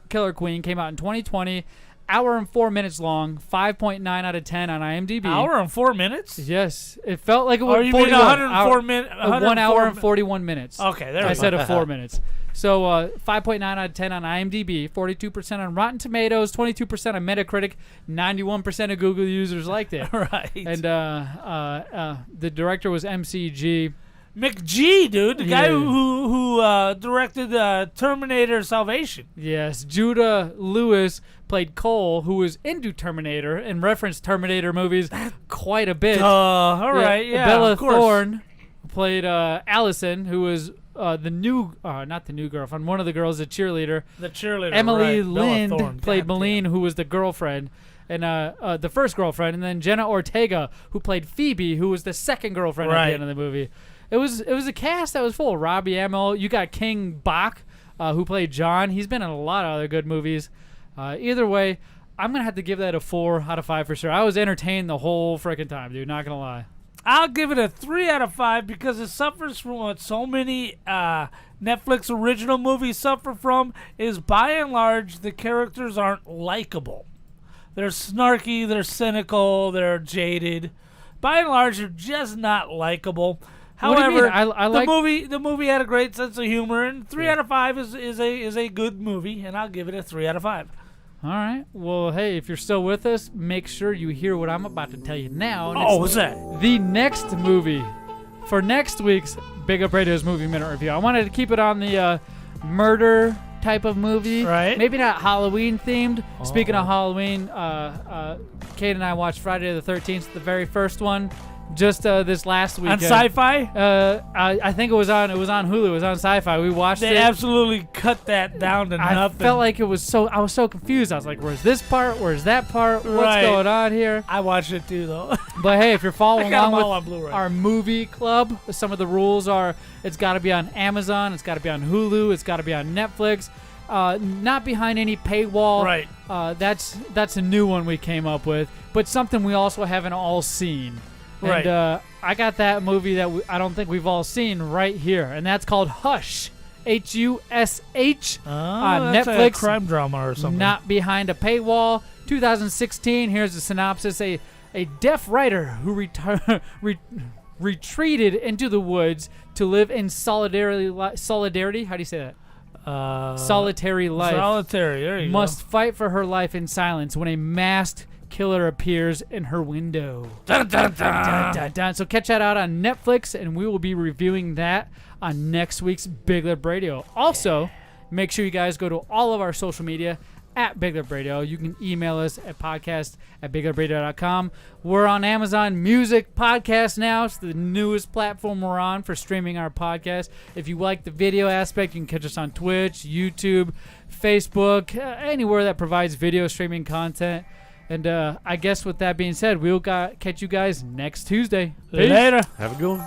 Killer Queen came out in 2020. Hour and 4 minutes long, 5.9 out of 10 on IMDb. Hour and 4 minutes? Yes. It felt like it was 41. 104 minutes. 1 hour and 41 minutes. Okay, there we go. I said 4 minutes. So 5.9 out of 10 on IMDb, 42% on Rotten Tomatoes, 22% on Metacritic, 91% of Google users liked it. Right. And the director was MCG. McG, dude, the guy who directed Terminator Salvation. Yes, Judah Lewis played Cole, who was into Terminator and referenced Terminator movies quite a bit. All right, yeah. Bella of course. Thorne played Allison, who was not the new girlfriend, one of the girls, the cheerleader. The cheerleader, Emily right. Lind played Malene, who was the girlfriend. And the first girlfriend, and then Jenna Ortega, who played Phoebe, who was the second girlfriend at the end of the movie. It was a cast that was full. Robbie Amell. You got King Bach, who played John. He's been in a lot of other good movies. Either way, I'm going to have to give that a 4 out of 5 for sure. I was entertained the whole freaking time, dude. Not going to lie. I'll give it a 3 out of 5 because it suffers from what so many Netflix original movies suffer from, is by and large the characters aren't likable. They're snarky, they're cynical, they're jaded. By and large, they're just not likable. However, I like the movie had a great sense of humor, and 3 out of 5 is a good movie, and I'll give it a 3 out of 5. All right. Well, hey, if you're still with us, make sure you hear what I'm about to tell you now. And Oh, what's that? The next movie for next week's Big Up Radio's Movie Minute Review. I wanted to keep it on the murder type of movie. Right. Maybe not Halloween themed. Speaking of Halloween, Kate and I watched Friday the 13th, the very first one, just this last weekend. On Sci-Fi? I think it was on Hulu. It was on Sci-Fi. We watched it. They absolutely cut that down to I nothing. felt like I was so confused. I was like, where's this part? Where's that part? What's Right. going on here? I watched it too, though. But hey, if you're following I got along them all on with Blu-ray. our movie club, some of the rules are it's got to be on Amazon, it's got to be on Hulu, it's got to be on Netflix, not behind any paywall. Right. That's a new one we came up with, but something we also haven't all seen. Right. And I got that movie that I don't think we've all seen right here, and that's called Hush. Hush on that's Netflix. a crime drama or something. Not behind a paywall. 2016. Here's the synopsis: a deaf writer who retreated into the woods to live in solidarity. How do you say that? Solitary life. Solitary. There you must fight for her life in silence when a masked killer appears in her window. Dun, dun, dun. Dun, dun, dun. So catch that out on Netflix, and we will be reviewing that on next week's Big Lip Radio. Also, make sure you guys go to all of our social media at Big Lip Radio. You can email us at podcast@biglipradio.com. We're on Amazon Music Podcast now. It's the newest platform we're on for streaming our podcast. If you like the video aspect, you can catch us on Twitch, YouTube, Facebook, anywhere that provides video streaming content. And I guess with that being said, we'll catch you guys next Tuesday. Peace. Later. Have a good one.